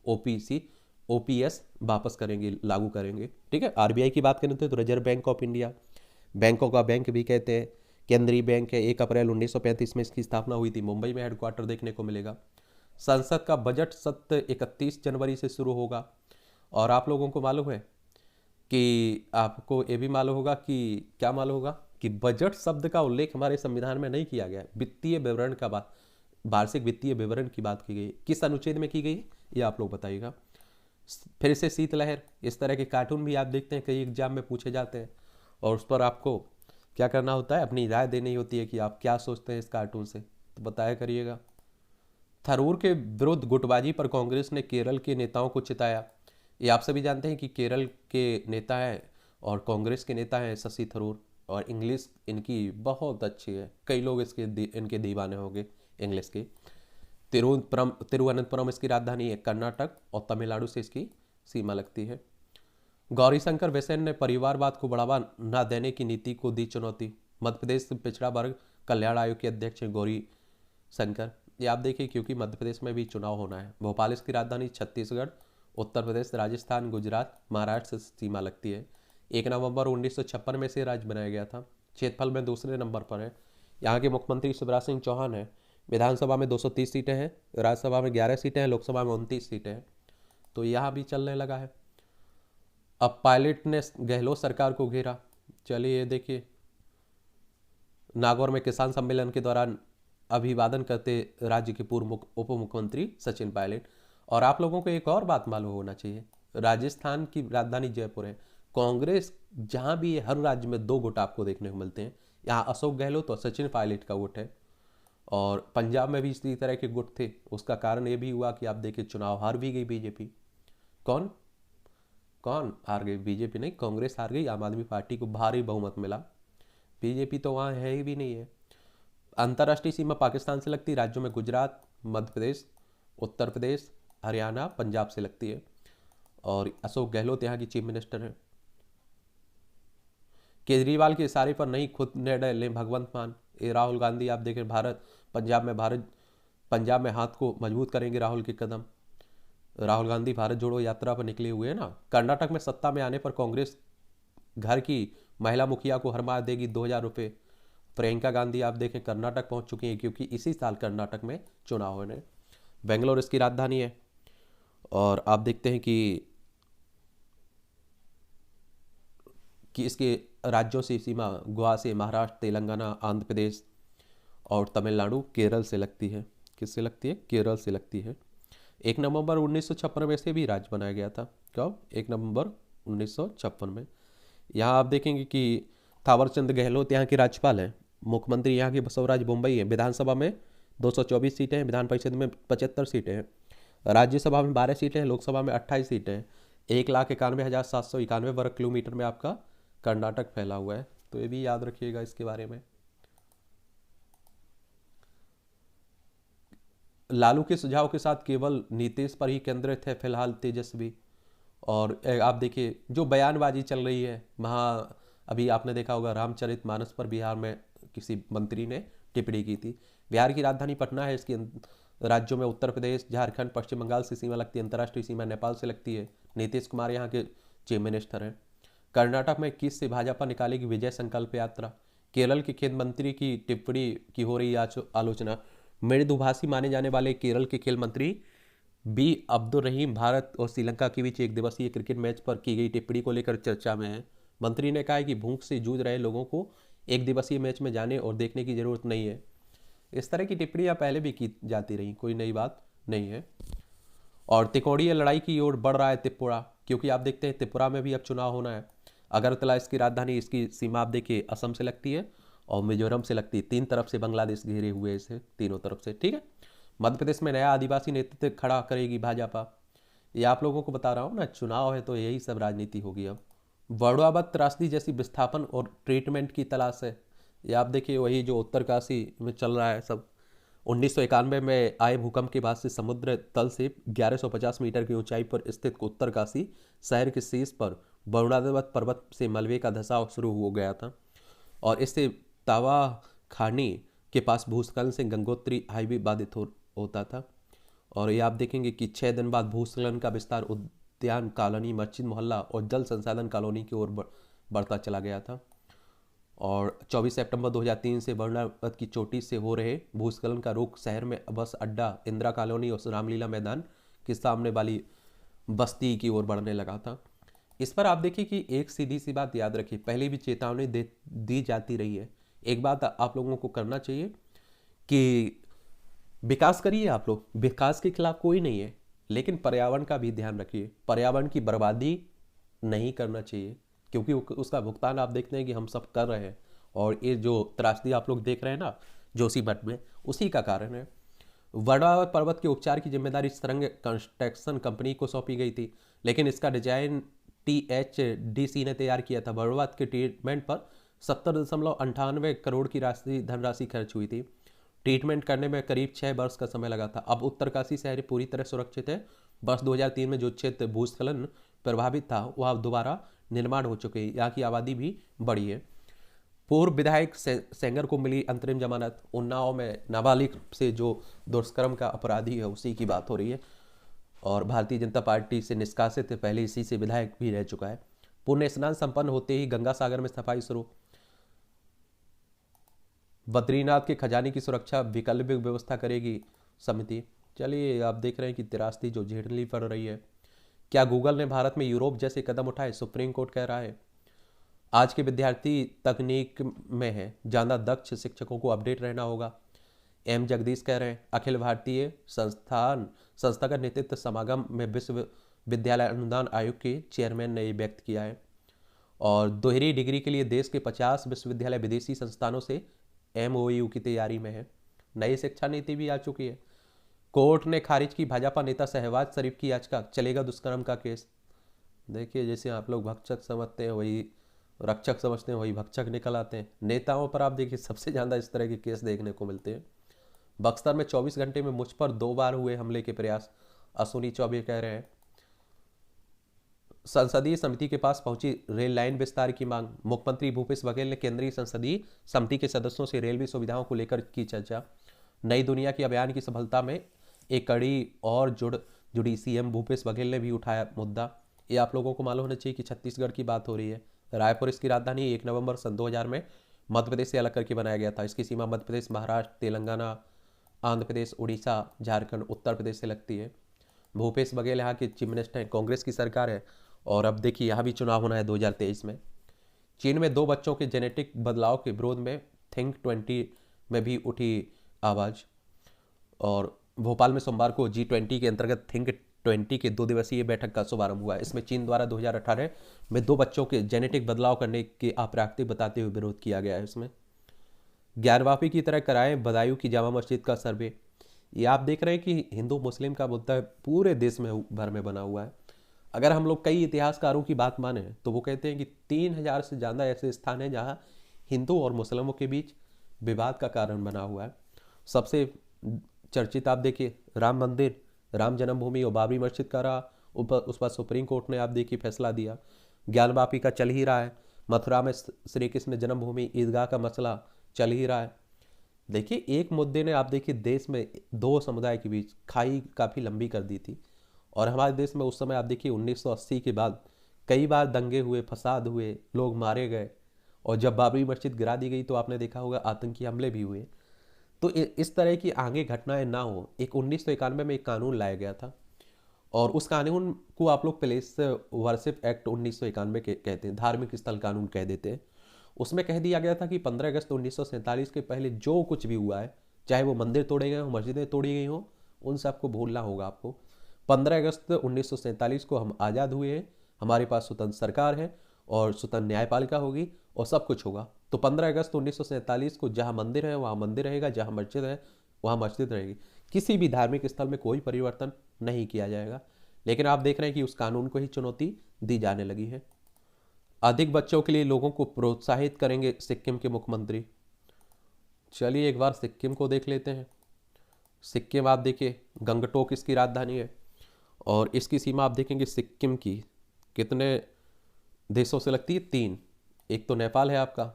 Speaker 1: ओपीसी ओपीएस वापस करेंगे, लागू करेंगे। ठीक है, आरबीआई की बात करें तो रिजर्व बैंक ऑफ इंडिया, बैंकों का बैंक भी कहते हैं, केंद्रीय बैंक है। 1 अप्रैल 1935 में इसकी स्थापना हुई थी, मुंबई में हेडक्वार्टर देखने को मिलेगा। संसद का बजट सत्र 31 जनवरी से शुरू होगा। और आप लोगों को मालूम है कि आपको ये भी मालूम होगा कि क्या मालूम होगा कि बजट शब्द का उल्लेख हमारे संविधान में नहीं किया गया है। वित्तीय विवरण का बात, वार्षिक वित्तीय विवरण की बात की गई, किस अनुच्छेद में की गई है ये आप लोग बताइएगा। फिर से शीतलहर, इस तरह के कार्टून भी आप देखते हैं कई एग्जाम में पूछे जाते हैं, और उस पर आपको क्या करना होता है, अपनी राय देनी होती है कि आप क्या सोचते हैं इस कार्टून से, तो बताया करिएगा। थरूर के विरुद्ध गुटबाजी पर कांग्रेस ने केरल के नेताओं को चिताया। ये आप सभी जानते हैं कि केरल के नेता हैं और कांग्रेस के नेता हैं शशि थरूर, और इंग्लिश इनकी बहुत अच्छी है, कई लोग इनके दीवाने होंगे इंग्लिश के। तिरुवनंतपुरम इसकी राजधानी है, कर्नाटक और तमिलनाडु से इसकी सीमा लगती है। गौरीशंकर बेसेन ने परिवारवाद को बढ़ावा न देने की नीति को दी चुनौती। मध्य प्रदेश पिछड़ा वर्ग कल्याण आयोग के अध्यक्ष हैं गौरी शंकर। ये आप देखिए क्योंकि मध्य प्रदेश में भी चुनाव होना है। भोपाल इसकी राजधानी, छत्तीसगढ़, उत्तर प्रदेश, राजस्थान, गुजरात, महाराष्ट्र से सीमा लगती है। 1 नवंबर 1956 में से राज्य बनाया गया था। क्षेत्रफल में दूसरे नंबर पर है। यहाँ के मुख्यमंत्री शिवराज सिंह चौहान है। विधानसभा में 230 सीटें हैं, राज्यसभा में 11 सीटें हैं, लोकसभा में 29 सीटें हैं। तो यहाँ भी चलने लगा है। अब पायलट ने गहलोत सरकार को घेरा। चलिए ये देखिए, नागौर में किसान सम्मेलन के दौरान अभिवादन करते राज्य के पूर्व उप मुख्यमंत्री सचिन पायलट। और आप लोगों को एक और बात मालूम होना चाहिए, राजस्थान की राजधानी जयपुर है। कांग्रेस जहां भी है, हर राज्य में 2 गुट आपको देखने को मिलते हैं। यहाँ अशोक गहलोत और सचिन पायलट का गुट है, और पंजाब में भी इसी तरह के गुट थे। उसका कारण ये भी हुआ कि आप देखिए चुनाव हार भी गई बीजेपी। कौन कौन हार गई? बीजेपी नहीं, कांग्रेस हार गई। आम आदमी पार्टी को भारी बहुमत मिला। बीजेपी तो वहाँ है ही भी नहीं है। अंतर्राष्ट्रीय सीमा पाकिस्तान से लगती राज्यों में गुजरात, मध्य प्रदेश, उत्तर प्रदेश, हरियाणा, पंजाब से लगती है। और अशोक गहलोत यहाँ की चीफ मिनिस्टर हैं। केजरीवाल के इशारे पर नहीं, खुद निर्णय लें भगवंत मान। ये राहुल गांधी आप देखें, पंजाब में हाथ को मजबूत करेंगे राहुल के कदम। राहुल गांधी भारत जोड़ो यात्रा पर निकले हुए हैं ना। कर्नाटक में सत्ता में आने पर कांग्रेस घर की महिला मुखिया को हर माह देगी 2000 रुपये। प्रियंका गांधी आप देखें कर्नाटक पहुंच चुकी हैं, क्योंकि इसी साल कर्नाटक में चुनाव होने। बेंगलोर इसकी राजधानी है। और आप देखते हैं कि इसके राज्यों से सीमा गोवा से, महाराष्ट्र, तेलंगाना, आंध्र प्रदेश और तमिलनाडु केरल से लगती है। किससे लगती है? केरल से लगती है। 1 नवंबर 1956 में से भी राज्य बनाया गया था। कब? 1 नवंबर 1956 में। यहाँ आप देखेंगे कि थावरचंद गहलोत यहाँ के राज्यपाल हैं। मुख्यमंत्री यहाँ के बसवराज बोम्मई है। विधानसभा में 224 सीटें हैं, विधान परिषद में 75 सीटें हैं, राज्यसभा में 12 सीटें हैं, लोकसभा में 28 सीटें हैं। 1,91,791 वर्ग किलोमीटर में आपका कर्नाटक फैला हुआ है। तो ये भी याद रखिएगा इसके बारे में। लालू के सुझाव के साथ केवल नीतीश पर ही केंद्रित है फिलहाल तेजस्वी। और आप देखिए जो बयानबाजी चल रही है वहाँ, अभी आपने देखा होगा रामचरितमानस पर बिहार में किसी मंत्री ने टिप्पणी की थी। बिहार की राजधानी पटना है। इसकी राज्यों में उत्तर प्रदेश, झारखंड, पश्चिम बंगाल से सीमा लगती है। अंतर्राष्ट्रीय सीमा नेपाल से लगती है। नीतीश कुमार यहाँ के चीफ मिनिस्टर हैं। कर्नाटक में 21 से भाजपा निकालेगी विजय संकल्प यात्रा। केरल के खेल मंत्री की टिप्पणी की हो रही आलोचना। मृदुभाषी माने जाने वाले केरल के खेल मंत्री बी अब्दुल रहीम भारत और श्रीलंका के बीच 1 दिवसीय क्रिकेट मैच पर की गई टिप्पणी को लेकर चर्चा में है। मंत्री ने कहा है कि भूख से जूझ रहे लोगों को 1 दिवसीय मैच में जाने और देखने की जरूरत नहीं है। इस तरह की टिप्पणियां पहले भी की जाती रही, कोई नई बात नहीं है। और त्रिकोणीय लड़ाई की ओर बढ़ रहा है त्रिपुरा, क्योंकि आप देखते हैं त्रिपुरा में भी अब चुनाव होना है। अगरतला इसकी राजधानी, इसकी सीमा आप देखिए असम से लगती है और मिजोरम से लगती है। तीन तरफ से बांग्लादेश घेरे हुए हैं इसे, तीनों तरफ से, ठीक है। मध्य प्रदेश में नया आदिवासी नेतृत्व खड़ा करेगी भाजपा। ये आप लोगों को बता रहा हूँ ना, चुनाव है तो यही सब राजनीति होगी अब। वर्णवाद त्रासदी जैसी विस्थापन और ट्रीटमेंट की तलाश है। ये आप देखिए वही जो उत्तरकाशी में चल रहा है सब। 1991 में आए भूकंप के बाद से समुद्र तल से 1150 मीटर की ऊंचाई पर स्थित उत्तरकाशी शहर के शीर्ष पर वरुणावत पर्वत से मलबे का धंसाव शुरू हो गया था और इससे तावा खानी के पास भूस्खलन से गंगोत्री हाईवे बाधित होता था। और ये आप देखेंगे कि 6 दिन बाद भूस्खलन का विस्तार उद्यान कॉलोनी, मस्जिद मोहल्ला और जल संसाधन कॉलोनी की ओर बढ़ता चला गया था। और 24 सितंबर 2003 से वरुणावत की चोटी से हो रहे भूस्खलन का रुख शहर में बस अड्डा, इंदिरा कॉलोनी और रामलीला मैदान के सामने वाली बस्ती की ओर बढ़ने लगा था। इस पर आप देखिए कि एक सीधी सी बात याद रखिए, पहले भी चेतावनी दी जाती रही है। एक बात आप लोगों को करना चाहिए कि विकास करिए आप लोग, विकास के खिलाफ कोई नहीं है, लेकिन पर्यावरण का भी ध्यान रखिए। पर्यावरण की बर्बादी नहीं करना चाहिए, क्योंकि उसका भुगतान आप देखते हैं कि हम सब कर रहे हैं। और ये जो त्रासदी आप लोग देख रहे हैं ना जोशीमठ में, उसी का कारण है। वरुणावत पर्वत के उपचार की जिम्मेदारी तरंग कंस्ट्रक्शन कंपनी को सौंपी गई थी, लेकिन इसका डिजाइन THDC ने तैयार किया था। वरुणावत के ट्रीटमेंट पर 70.98 करोड़ की धनराशि खर्च हुई थी। ट्रीटमेंट करने में करीब 6 वर्ष का समय लगा था। अब उत्तरकाशी शहर पूरी तरह सुरक्षित है। वर्ष 2003 में जो क्षेत्र भूस्खलन प्रभावित था वह दोबारा निर्माण हो चुके हैं। यहाँ की आबादी भी बढ़ी है। पूर्व विधायक सेंगर को मिली अंतरिम जमानत। उन्नाव में नाबालिग से जो दुष्कर्म का अपराधी है उसी की बात हो रही है। और भारतीय जनता पार्टी से निष्कासित है, पहले इसी से विधायक भी रह चुका है। पुण्य स्नान संपन्न होते ही गंगा सागर में सफाई शुरू। बद्रीनाथ के खजाने की सुरक्षा वैकल्पिक व्यवस्था करेगी समिति। चलिए, आप देख रहे हैं कि त्रासदी जो झेलनी पड़ रही है। क्या गूगल ने भारत में यूरोप जैसे कदम उठाए? सुप्रीम कोर्ट कह रहा है। आज के विद्यार्थी तकनीक में है, ज़्यादा दक्ष शिक्षकों को अपडेट रहना होगा। एम जगदीश कह रहे हैं। अखिल भारतीय संस्थागत नेतृत्व समागम में विश्वविद्यालय अनुदान आयोग के चेयरमैन ने ये व्यक्त किया है। और दोहरी डिग्री के लिए देश के 50 विश्वविद्यालय विदेशी संस्थानों से MOU की तैयारी में है। नई शिक्षा नीति भी आ चुकी है। कोर्ट ने खारिज की भाजपा नेता शहबाज शरीफ की याचिका, चलेगा दुष्कर्म का केस। देखिए, जैसे आप लोग भक्षक समझते हैं वही रक्षक समझते हैं, वही भक्षक निकल आते हैं। नेताओं पर आप देखिए सबसे ज़्यादा इस तरह के केस देखने को मिलते हैं। बक्सर में 24 घंटे में मुझ पर 2 बार हुए हमले के प्रयास, अश्विनी चौबे कह रहे हैं। संसदीय समिति के पास पहुंची रेल लाइन विस्तार की मांग। मुख्यमंत्री भूपेश बघेल ने केंद्रीय संसदीय समिति के सदस्यों से रेलवे सुविधाओं को लेकर की चर्चा। नई दुनिया के अभियान की सफलता में एक कड़ी और जुड़ी CM भूपेश बघेल ने भी उठाया मुद्दा। ये आप लोगों को मालूम होना चाहिए कि छत्तीसगढ़ की बात हो रही है। रायपुर इसकी राजधानी 1 नवंबर सन 2000 में मध्य प्रदेश से अलग करके बनाया गया था। इसकी सीमा मध्य प्रदेश, महाराष्ट्र, तेलंगाना, आंध्र प्रदेश, उड़ीसा, झारखंड, उत्तर प्रदेश से लगती है। भूपेश बघेल यहाँ के चीफ मिनिस्टर हैं, कांग्रेस की सरकार है। और अब देखिए यहाँ भी चुनाव होना है 2023 में। चीन में 2 बच्चों के जेनेटिक बदलाव के विरोध में थिंक 20 में भी उठी आवाज़। और भोपाल में सोमवार को G20 के अंतर्गत थिंक 20 के 2 दिवसीय बैठक का शुभारंभ हुआ। इसमें चीन द्वारा 2018 में 2 बच्चों के जेनेटिक बदलाव करने के अप्राकृतिक बताते हुए विरोध किया गया है। इसमें ज्ञानवापी की तरह कराएं बदायूं की जामा मस्जिद का सर्वे। ये आप देख रहे हैं कि हिंदू मुस्लिम का मुद्दा पूरे देश में भर में बना हुआ है। अगर हम लोग कई इतिहासकारों की बात माने तो वो कहते हैं कि 3000 से ज़्यादा ऐसे स्थान हैं जहाँ हिंदू और मुस्लिमों के बीच विवाद का कारण बना हुआ है। सबसे चर्चित आप देखिए राम मंदिर, राम जन्मभूमि और बाबरी मस्जिद का रहा। उस पर सुप्रीम कोर्ट ने आप देखिए फैसला दिया। ज्ञानवापी का चल ही रहा है। मथुरा में श्री कृष्ण जन्मभूमि ईदगाह का मसला चल ही रहा है। देखिए, एक मुद्दे ने आप देखिए देश में 2 समुदाय के बीच खाई काफ़ी लंबी कर दी थी। और हमारे देश में उस समय आप देखिए 1980 के बाद कई बार दंगे हुए, फसाद हुए, लोग मारे गए। और जब बाबरी मस्जिद गिरा दी गई तो आपने देखा होगा आतंकी हमले भी हुए। तो इस तरह की आगे घटनाएं ना हो, एक 1991 में एक कानून लाया गया था। और उस कानून को आप लोग प्लेस वर्शिप एक्ट 1991 कहते हैं, धार्मिक स्थल कानून कह देते हैं। उसमें कह दिया गया था कि 15 अगस्त 1947 के पहले जो कुछ भी हुआ है, चाहे वो मंदिर तोड़े गए हों, मस्जिदें तोड़ी गई हों, उन सबको भूलना होगा आपको। 15 अगस्त 1947 को हम आज़ाद हुए हैं, हमारे पास स्वतंत्र सरकार है और स्वतंत्र न्यायपालिका होगी और सब कुछ होगा। तो 15 अगस्त 1947 को जहाँ मंदिर है वहाँ मंदिर रहेगा, जहाँ मस्जिद है वहाँ मस्जिद रहेगी। किसी भी धार्मिक स्थल में कोई परिवर्तन नहीं किया जाएगा। लेकिन आप देख रहे हैं कि उस कानून को ही चुनौती दी जाने लगी है। अधिक बच्चों के लिए लोगों को प्रोत्साहित करेंगे सिक्किम के मुख्यमंत्री। चलिए एक बार सिक्किम को देख लेते हैं। सिक्किम आप देखिए, गंगटोक इसकी राजधानी है और इसकी सीमा आप देखेंगे सिक्किम की कितने देशों से लगती है, 3। एक तो नेपाल है आपका,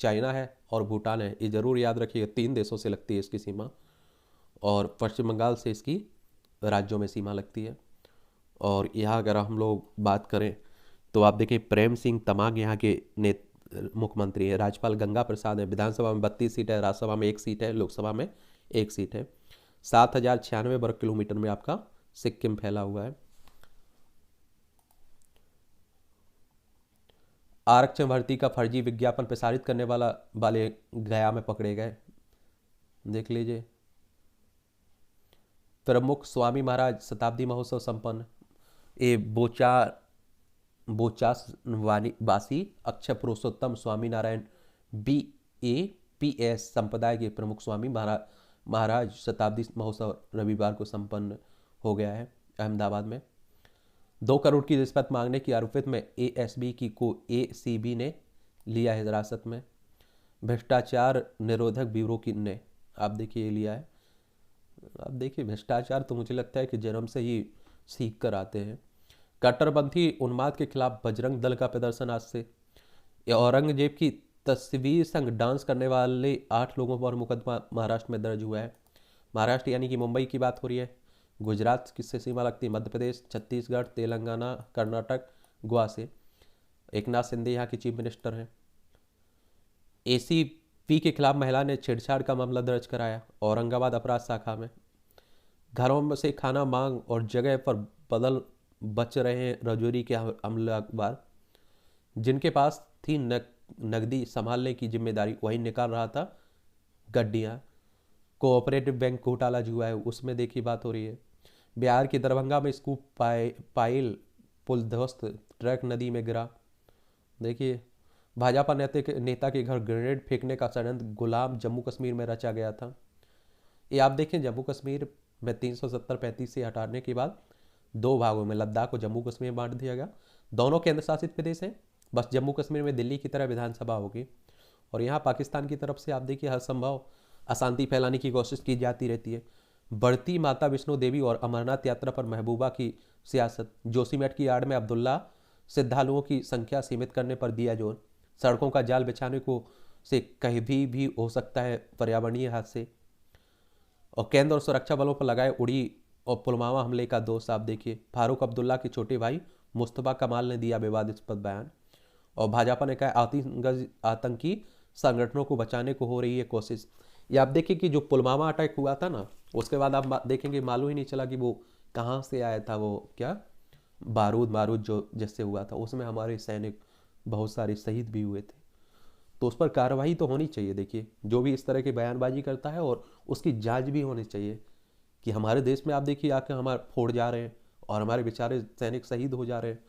Speaker 1: चाइना है और भूटान है, ये जरूर याद रखिएगा, 3 देशों से लगती है इसकी सीमा। और पश्चिम बंगाल से इसकी राज्यों में सीमा लगती है। और यहाँ अगर हम लोग बात करें तो आप देखिए प्रेम सिंह तमांग यहाँ के मुख्यमंत्री है। राज्यपाल गंगा प्रसाद है। विधानसभा में 32 सीट है, राज्यसभा में 1 सीट है, लोकसभा में 1 सीट है। 7096 वर्ग किलोमीटर में आपका सिक्किम फैला हुआ है। आरक्षण भर्ती का फर्जी विज्ञापन प्रसारित करने वाले गया में पकड़े गए, देख लीजिए। प्रमुख स्वामी महाराज शताब्दी महोत्सव संपन्न। ये वासी अक्षय पुरुषोत्तम स्वामी नारायण BAPS संप्रदाय के प्रमुख स्वामी महाराज शताब्दी महोत्सव रविवार को संपन्न हो गया है अहमदाबाद में। 2 करोड़ की रिश्वत मांगने की आरोपित में ACB ने लिया है हिरासत में। भ्रष्टाचार निरोधक ब्यूरो की ने आप देखिए लिया है। अब देखिए भ्रष्टाचार तो मुझे लगता है कि जन्म से ही सीख कर आते हैं। कट्टरपंथी उन्माद के खिलाफ बजरंग दल का प्रदर्शन आज से। औरंगजेब की तस्वीर संग डांस करने वाले 8 लोगों पर मुकदमा महाराष्ट्र में दर्ज हुआ है। महाराष्ट्र यानी कि मुंबई की बात हो रही है। गुजरात किससे सीमा लगती है? मध्य प्रदेश, छत्तीसगढ़, तेलंगाना, कर्नाटक, गोवा से। एकनाथ शिंदे यहाँ के चीफ मिनिस्टर हैं। ACP के खिलाफ महिला ने छेड़छाड़ का मामला दर्ज कराया औरंगाबाद अपराध शाखा में। घरों में से खाना मांग और जगह पर बदल बच रहे हैं रजौरी के हमलावर। जिनके पास थी नकदी संभालने की जिम्मेदारी वही निकाल रहा था गड्डियाँ। कोऑपरेटिव बैंक घोटाला जो हुआ है उसमें देखिए बात हो रही है। बिहार के दरभंगा में स्कूप पाइल पुल ध्वस्त, ट्रक नदी में गिरा। देखिए भाजपा नेता के घर ग्रेनेड फेंकने का षड्यंत्र गुलाम जम्मू कश्मीर में रचा गया था। ये आप देखें जम्मू कश्मीर में 370-35 से हटाने के बाद 2 भागों में लद्दाख को जम्मू कश्मीर बांट दिया गया। दोनों केंद्र शासित प्रदेश हैं, बस जम्मू कश्मीर में दिल्ली की तरह विधानसभा होगी। और यहाँ पाकिस्तान की तरफ से आप देखिए हर संभव अशांति फैलाने की कोशिश की जाती रहती है। बढ़ती माता वैष्णो देवी और अमरनाथ यात्रा पर महबूबा की सियासत। जोशीमठ की आड़ में अब्दुल्ला श्रद्धालुओं की संख्या सीमित करने पर दिया जोर। सड़कों का जाल बिछाने को से कहीं भी हो सकता है पर्यावरणीय हादसे। और केंद्र और सुरक्षा बलों पर लगाए उड़ी और पुलवामा हमले का दोष आप देखिए। फारूक अब्दुल्ला के छोटे भाई मुस्तफा कमाल ने दिया विवादास्पद बयान। और भाजपा ने कहा आतंकी संगठनों को बचाने को हो रही है कोशिश। ये आप देखिए कि जो पुलवामा अटैक हुआ था ना, उसके बाद आप देखेंगे मालूम ही नहीं चला कि वो कहाँ से आया था। वो क्या बारूद जो जिससे हुआ था उसमें हमारे सैनिक बहुत सारे शहीद भी हुए थे। तो उस पर कार्रवाई तो होनी चाहिए। देखिए जो भी इस तरह की बयानबाजी करता है और उसकी जांच भी होनी चाहिए कि हमारे देश में आप देखिए आके हमारे फोड़ जा रहे हैं और हमारे बेचारे सैनिक शहीद हो जा रहे हैं।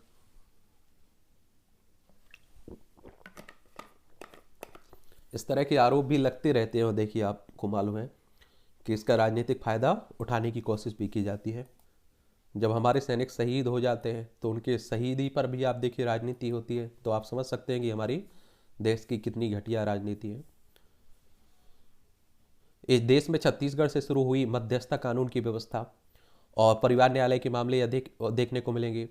Speaker 1: इस तरह के आरोप भी लगते रहते हैं और देखिए आपको मालूम है कि इसका राजनीतिक फायदा उठाने की कोशिश भी की जाती है। जब हमारे सैनिक शहीद हो जाते हैं तो उनके शहीदी पर भी आप देखिए राजनीति होती है। तो आप समझ सकते हैं कि हमारी देश की कितनी घटिया राजनीति है। इस देश में छत्तीसगढ़ से शुरू हुई मध्यस्थता कानून की व्यवस्था और परिवार न्यायालय के मामले अधिक देखने को मिलेंगे।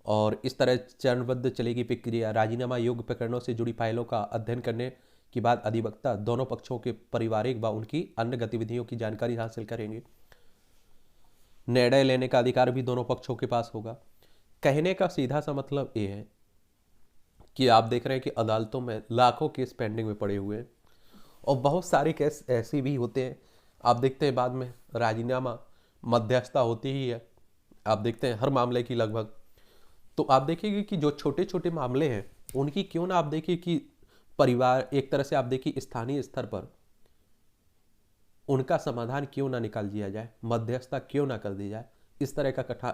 Speaker 1: और इस तरह चरणबद्ध चलेगी प्रक्रिया। राजीनामा योग्य प्रकरणों से जुड़ी फाइलों का अध्ययन करने के बाद अधिवक्ता दोनों पक्षों के पारिवारिक व उनकी अन्य गतिविधियों की जानकारी हासिल करेंगे। निर्णय लेने का अधिकार भी दोनों पक्षों के पास होगा। कहने का सीधा सा मतलब ये है कि आप देख रहे हैं कि अदालतों में लाखों केस पेंडिंग में पड़े हुए हैं और बहुत सारे केस ऐसे भी होते हैं। आप देखते हैं बाद में राजीनामा मध्यस्थता होती ही है, आप देखते हैं हर मामले की लगभग। तो आप देखिए कि जो छोटे छोटे मामले हैं उनकी क्यों ना आप देखिए कि परिवार एक तरह से आप देखिए स्थानीय स्तर पर उनका समाधान क्यों ना निकाल दिया जाए, मध्यस्थता क्यों ना कर दी जाए। इस तरह का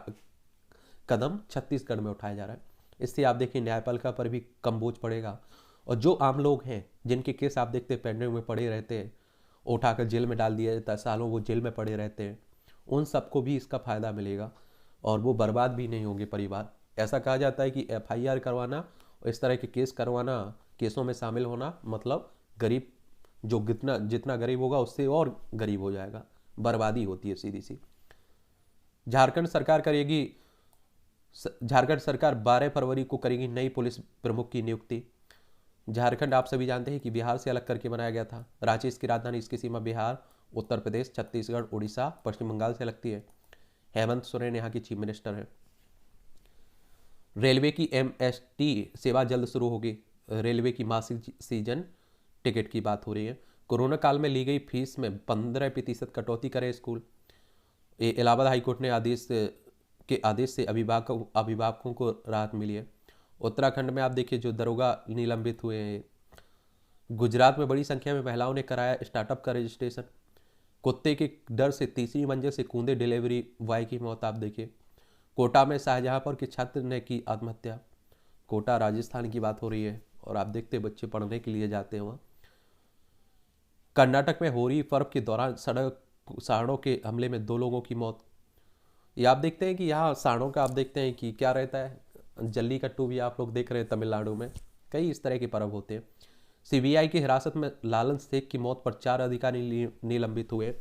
Speaker 1: कदम छत्तीसगढ़ में उठाया जा रहा है। इससे आप देखिए न्यायपालिका पर भी कम बोझ पड़ेगा, और जो आम लोग हैं जिनके केस आप देखते हैं पेंडिंग में पड़े रहते हैं, उठाकर जेल में डाल दिया जाता है, सालों वो जेल में पड़े रहते हैं, उन सबको भी इसका फ़ायदा मिलेगा और वो बर्बाद भी नहीं होंगे परिवार। ऐसा कहा जाता है कि FIR करवाना और इस तरह के केस करवाना, केसों में शामिल होना, मतलब गरीब जो जितना गरीब होगा उससे और गरीब हो जाएगा, बर्बादी होती है सीधी सी। झारखंड सरकार 12 फरवरी को करेगी नई पुलिस प्रमुख की नियुक्ति। झारखंड आप सभी जानते हैं कि बिहार से अलग करके बनाया गया था। रांची इसकी राजधानी, इसकी सीमा बिहार, उत्तर प्रदेश, छत्तीसगढ़, उड़ीसा, पश्चिम बंगाल से लगती है। हेमंत सोरेन यहाँ की चीफ मिनिस्टर है। रेलवे की MST सेवा जल्द शुरू होगी। रेलवे की मासिक सीजन टिकट की बात हो रही है। कोरोना काल में ली गई फीस में 15% कटौती करे स्कूल। इलाहाबाद हाईकोर्ट ने आदेश से अभिभावकों को राहत मिली है। उत्तराखंड में आप देखिए जो दरोगा निलंबित हुए हैं। गुजरात में बड़ी संख्या में महिलाओं ने कराया स्टार्टअप का रजिस्ट्रेशन। कुत्ते के डर से तीसरी मंजिल से कूदे डिलीवरी बॉय की मौत आप देखिए। कोटा में शाहजहांपुर के छात्र ने की आत्महत्या। कोटा राजस्थान की बात हो रही है और आप देखते बच्चे पढ़ने के लिए जाते हैं वहाँ। कर्नाटक में होली पर्व के दौरान सांडों के हमले में 2 लोगों की मौत। ये आप देखते हैं कि यहाँ सांडों का आप देखते हैं कि क्या रहता है, जल्लीकट्टू भी आप लोग देख रहे हैं तमिलनाडु में, कई इस तरह के पर्व होते हैं। CBI की हिरासत में लालन शेख की मौत पर 4 अधिकारी निलंबित हुए।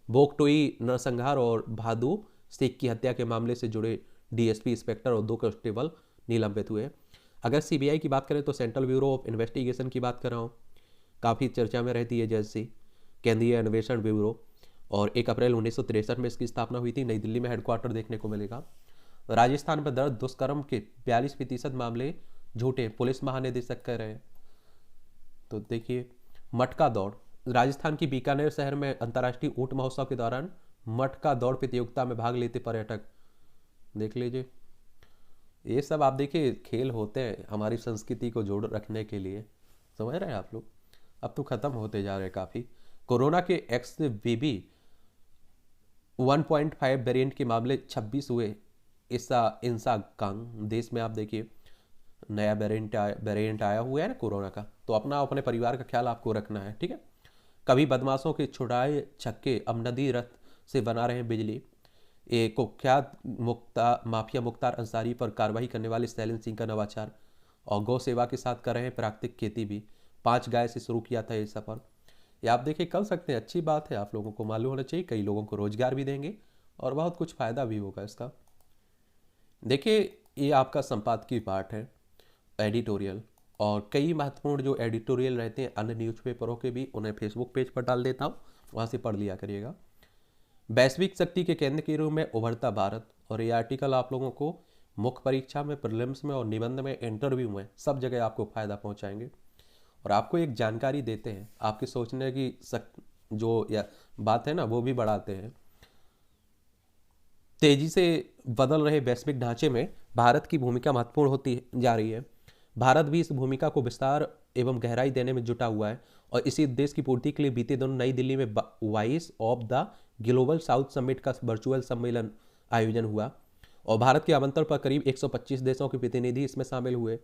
Speaker 1: बोगटोई नरसंहार और भादू शेख की हत्या के मामले से जुड़े DSP इंस्पेक्टर और 2 कांस्टेबल निलंबित हुए। अगर CBI की बात करें तो सेंट्रल ब्यूरो ऑफ इन्वेस्टिगेशन की बात कर रहा हूँ, काफ़ी चर्चा में रहती है एजेंसी, केंद्रीय अन्वेषण ब्यूरो, और 1 अप्रैल 1963 में इसकी स्थापना हुई थी। नई दिल्ली में हेडक्वार्टर देखने को मिलेगा। राजस्थान में दर्ज दुष्कर्म के 42% मामले झूठे, पुलिस महानिदेशक कह रहे हैं। तो देखिए मटका दौड़, राजस्थान की बीकानेर शहर में अंतर्राष्ट्रीय ऊंट महोत्सव के दौरान मटका दौड़ प्रतियोगिता में भाग लेते पर्यटक, देख लीजिए। ये सब आप देखिए खेल होते हैं हमारी संस्कृति को जोड़ रखने के लिए, समझ रहे हैं आप लोग। अब तो खत्म होते जा रहे हैं काफ़ी। कोरोना के XBB 1.5 वेरिएंट के मामले 26 हुए। इंसा कांग देश में आप देखिए नया वेरिएंट आया हुआ है ना कोरोना का, तो अपने परिवार का ख्याल आपको रखना है, ठीक है। कभी बदमाशों के छुड़ाए छक्के अब नदी रथ से बना रहे हैं बिजली। एक कुख्यात माफिया मुख्तार अंसारी पर कार्रवाई करने वाले सैलन सिंह का नवाचार, और गौ सेवा के साथ कर रहे हैं प्राकृतिक खेती भी। 5 गाय से शुरू किया था ये सफर। ये आप देखिए कर सकते हैं, अच्छी बात है, आप लोगों को मालूम होना चाहिए। कई लोगों को रोजगार भी देंगे और बहुत कुछ फायदा भी होगा इसका। देखिए ये आपका संपादकीय पार्ट है, एडिटोरियल, और कई महत्वपूर्ण जो एडिटोरियल रहते हैं अन्य न्यूज़पेपरों के भी, उन्हें फेसबुक पेज पर डाल देता हूँ, वहाँ से पढ़ लिया करिएगा। वैश्विक शक्ति के केंद्र के रूप में उभरता भारत, और ये आर्टिकल आप लोगों को मुख्य परीक्षा में, प्रीलिम्स में और निबंध में, इंटरव्यू में, सब जगह आपको फायदा पहुँचाएंगे और आपको एक जानकारी देते हैं, आपके सोचने की जो या बात है ना वो भी बढ़ाते हैं। तेजी से बदल रहे वैश्विक ढांचे में भारत की भूमिका महत्वपूर्ण होती जा रही है। भारत भी इस भूमिका को विस्तार एवं गहराई देने में जुटा हुआ है और इसी उद्देश्य की पूर्ति के लिए बीते दिनों नई दिल्ली में voice of the global south summit का वर्चुअल सम्मेलन आयोजन हुआ और भारत के आमंत्रण पर करीब 125 देशों के प्रतिनिधि इसमें शामिल हुए।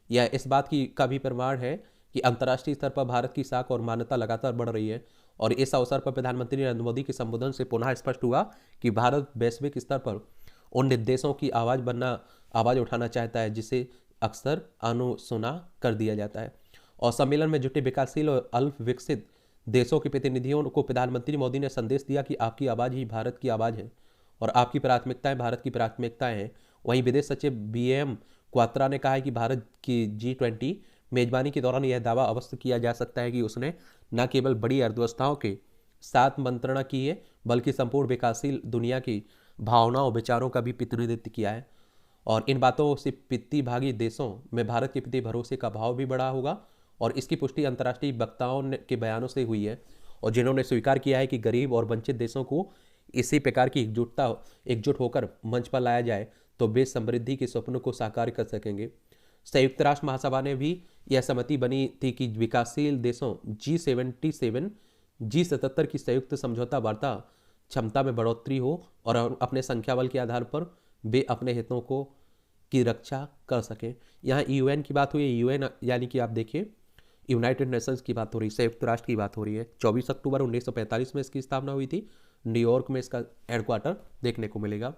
Speaker 1: यह इस बात का भी प्रमाण है कि अंतर्राष्ट्रीय स्तर पर भारत की साख और मान्यता लगातार बढ़ रही है और इस अवसर पर प्रधानमंत्री नरेंद्र मोदी के संबोधन से पुनः स्पष्ट हुआ कि भारत वैश्विक स्तर पर उन देशों की आवाज़ उठाना चाहता है जिसे अक्सर अनसुना कर दिया जाता है। और सम्मेलन में जुटे विकासशील और अल्प विकसित देशों के प्रतिनिधियों को प्रधानमंत्री मोदी ने संदेश दिया कि आपकी आवाज़ ही भारत की आवाज़ है और आपकी प्राथमिकताएं भारत की प्राथमिकताएं हैं। वहीं विदेश सचिव BM क्वात्रा ने कहा है कि भारत की G20 मेजबानी के दौरान यह दावा अवश्य किया जा सकता है कि उसने न केवल बड़ी अर्थव्यवस्थाओं के साथ मंत्रणा की है बल्कि संपूर्ण विकासशील दुनिया की भावनाओं और विचारों का भी प्रतिनिधित्व किया है और इन बातों से प्रतिभागी देशों में भारत के प्रति भरोसे का भाव भी बढ़ा होगा और इसकी पुष्टि अंतर्राष्ट्रीय वक्ताओं के बयानों से हुई है और जिन्होंने स्वीकार किया है कि गरीब और वंचित देशों को इसी प्रकार की एकजुट होकर मंच पर लाया जाए तो वे समृद्धि के स्वप्नों को साकार कर सकेंगे। संयुक्त राष्ट्र महासभा ने भी यह सहमति बनी थी कि विकासशील देशों G77 G77 की संयुक्त समझौता वार्ता क्षमता में बढ़ोतरी हो और अपने संख्या बल के आधार पर वे अपने हितों को की रक्षा कर सकें। यहाँ यूएन की बात हुई है, यूएन यानी कि आप देखिए यूनाइटेड नेशंस की बात हो रही है, संयुक्त राष्ट्र की बात हो रही है। 24 अक्टूबर 1945 में इसकी स्थापना हुई थी। न्यूयॉर्क में इसका हेडक्वार्टर देखने को मिलेगा।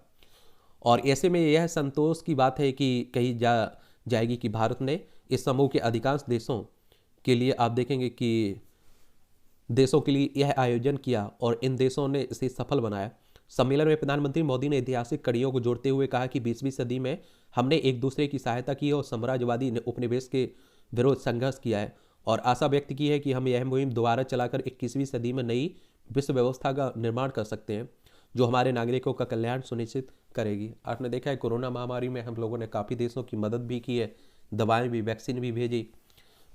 Speaker 1: और ऐसे में यह संतोष की बात है कि कही जाएगी कि भारत ने इस समूह के अधिकांश देशों के लिए आप देखेंगे कि देशों के लिए यह आयोजन किया और इन देशों ने इसे सफल बनाया। सम्मेलन में प्रधानमंत्री मोदी ने ऐतिहासिक कड़ियों को जोड़ते हुए कहा कि 20वीं सदी में हमने एक दूसरे की सहायता की और साम्राज्यवादी उपनिवेश के विरोध संघर्ष किया है और आशा व्यक्त की है कि हम यह मुहिम दोबारा चलाकर 21वीं सदी में नई विश्व व्यवस्था का निर्माण कर सकते हैं जो हमारे नागरिकों का कल्याण सुनिश्चित करेगी। आपने देखा है कोरोना महामारी में हम लोगों ने काफ़ी देशों की मदद भी की है, दवाएं भी, वैक्सीन भी भेजी।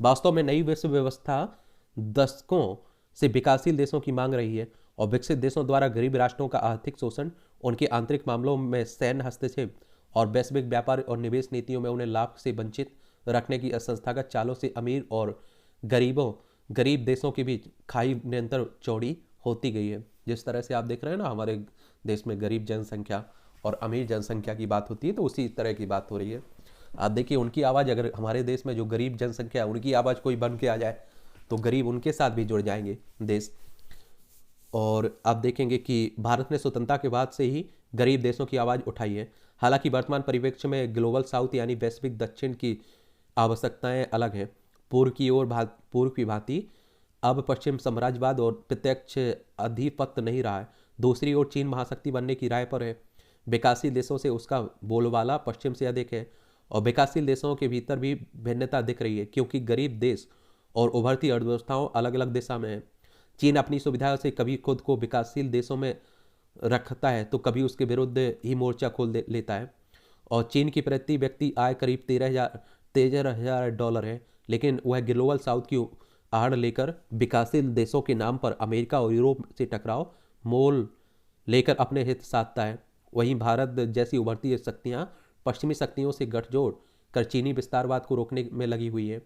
Speaker 1: वास्तव में नई विश्व व्यवस्था दशकों से विकासशील देशों की मांग रही है और विकसित देशों द्वारा गरीब राष्ट्रों का आर्थिक शोषण, उनके आंतरिक मामलों में सैन्य हस्तक्षेप और वैश्विक व्यापार और निवेश नीतियों में उन्हें लाभ से वंचित रखने की संस्थागत चालों से अमीर और गरीब देशों के बीच खाई निरंतर चौड़ी होती गई है। जिस तरह से आप देख रहे हैं ना, हमारे देश में गरीब जनसंख्या और अमीर जनसंख्या की बात होती है तो उसी तरह की बात हो रही है। आप देखिए उनकी आवाज़, अगर हमारे देश में जो गरीब जनसंख्या है उनकी आवाज़ कोई बन के आ जाए तो गरीब उनके साथ भी जुड़ जाएंगे देश। और आप देखेंगे कि भारत ने स्वतंत्रता के बाद से ही गरीब देशों की आवाज़ उठाई है। हालांकि वर्तमान परिप्रेक्ष्य में ग्लोबल साउथ यानी वैश्विक दक्षिण की आवश्यकताएं अलग हैं। पूर्व की भांति अब पश्चिम साम्राज्यवाद और प्रत्यक्ष आधिपत्य नहीं रहा है। दूसरी ओर चीन महाशक्ति बनने की राय पर है। विकासशील देशों से उसका बोलबाला पश्चिम से अधिक है और विकासशील देशों के भीतर भी भिन्नता दिख रही है क्योंकि गरीब देश और उभरती अर्थव्यवस्थाओं अलग अलग दिशा में है। चीन अपनी सुविधा से कभी खुद को विकासशील देशों में रखता है तो कभी उसके विरुद्ध ही मोर्चा खोल लेता है। और चीन की प्रति व्यक्ति आय करीब 13,000 डॉलर है, लेकिन वह ग्लोबल साउथ की आड़ लेकर विकासशील देशों के नाम पर अमेरिका और यूरोप से टकराव मोल लेकर अपने हित साधता है। वहीं भारत जैसी उभरती शक्तियाँ पश्चिमी शक्तियों से गठजोड़ कर चीनी विस्तारवाद को रोकने में लगी हुई है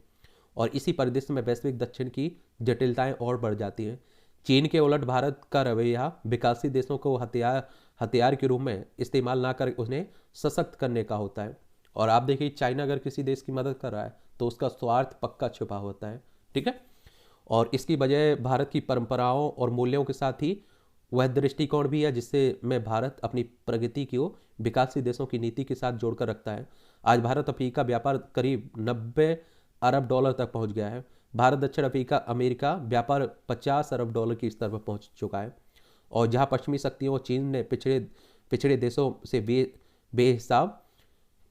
Speaker 1: और इसी परिदृश्य में वैश्विक दक्षिण की जटिलताएं और बढ़ जाती हैं। चीन के उलट भारत का रवैया विकासशील देशों को हथियार के रूप में इस्तेमाल ना कर उन्हें सशक्त करने का होता है। और आप देखिए चाइना अगर किसी देश की मदद कर रहा है तो उसका स्वार्थ पक्का छुपा होता है, ठीक है। और इसकी वजह भारत की परंपराओं और मूल्यों के साथ ही वह दृष्टिकोण भी है जिससे मैं भारत अपनी प्रगति को विकासशील देशों की नीति के साथ जोड़कर रखता है। आज भारत अफ्रीका व्यापार करीब 90 अरब डॉलर तक पहुंच गया है। भारत दक्षिण अफ्रीका अमेरिका व्यापार 50 अरब डॉलर के स्तर पर पहुंच चुका है। और जहां पश्चिमी शक्तियों चीन ने पिछड़े देशों से बेहिसाब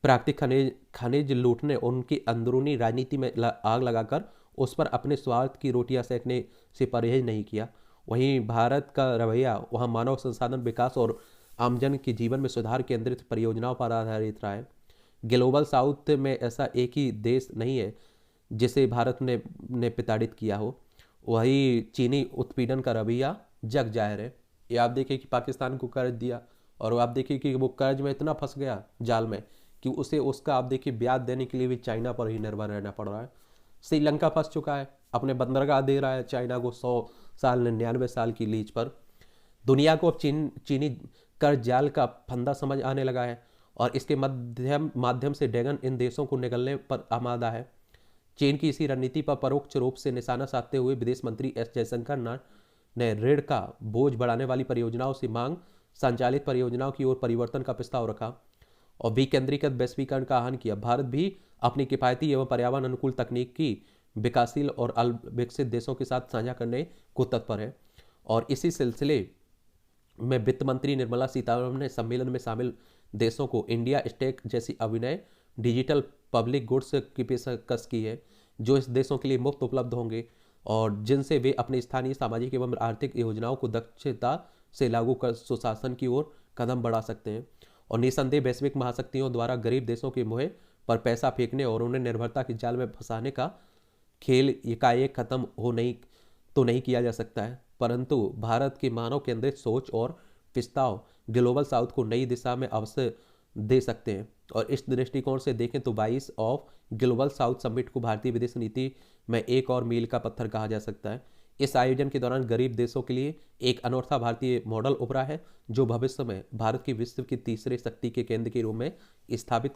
Speaker 1: प्राकृतिक खनिज लूटने उनकी अंदरूनी राजनीति में आग लगाकर उस पर अपने स्वार्थ की रोटियां सेकने से परहेज नहीं किया, वहीं भारत का रवैया वहां मानव संसाधन विकास और आमजन के जीवन में सुधार केंद्रित परियोजनाओं पर आधारित रहा है। ग्लोबल साउथ में ऐसा एक ही देश नहीं है जिसे भारत ने प्रताड़ित किया हो। वही चीनी उत्पीड़न का रवैया जग जाहिर है। ये आप देखिए कि पाकिस्तान को कर्ज दिया और आप देखिए कि वो कर्ज में इतना फंस गया जाल में कि उसे उसका आप देखिए ब्याज देने के लिए भी चाइना पर ही निर्भर रहना पड़ रहा है। श्रीलंका फंस चुका है, अपने बंदरगाह दे रहा है चाइना को 100 साल 99 साल की लीज पर। दुनिया को अब चीनी कर्ज जाल का फंदा समझ आने लगा है और इसके माध्यम से ड्रैगन इन देशों को निगलने पर आमादा है। चीन की इसी रणनीति पर परोक्ष रूप से निशाना साधते हुए विदेश मंत्री एस जयशंकर ने ऋण का बोझ बढ़ाने वाली परियोजनाओं से मांग संचालित परियोजनाओं की ओर परिवर्तन का प्रस्ताव रखा और विकेंद्रीकृत वैश्वीकरण का आह्वान किया। भारत भी अपनी किफायती एवं पर्यावरण अनुकूल तकनीक की विकासशील और विकसित देशों के साथ साझा करने को तत्पर है। और इसी सिलसिले में वित्त मंत्री निर्मला सीतारमण ने सम्मेलन में शामिल देशों को इंडिया स्टेक जैसी अभिनय डिजिटल पब्लिक गुड्स की पेशकश की है जो इस देशों के लिए मुफ्त उपलब्ध होंगे और जिनसे वे अपनी स्थानीय सामाजिक एवं आर्थिक योजनाओं को दक्षता से लागू कर सुशासन की ओर कदम बढ़ा सकते हैं। और निसंदेह वैश्विक महाशक्तियों द्वारा गरीब देशों के मुंह पर पैसा फेंकने और उन्हें निर्भरता के जाल में फंसाने का खेल एकाएक खत्म नहीं किया जा सकता है, परंतु भारत की मानव केंद्रित सोच और प्रस्ताव ग्लोबल साउथ को नई दिशा में अवसर दे सकते हैं। और इस दृष्टिकोण से देखें तो 22 ऑफ ग्लोबल साउथ समिट को भारतीय विदेश नीति में एक और मील का पत्थर कहा जा सकता है। इस आयोजन के दौरान गरीब देशों के लिए एक अनोखा भारतीय मॉडल उभरा है जो भविष्य में भारत की विश्व की तीसरे शक्ति के केंद्र के रूप में स्थापित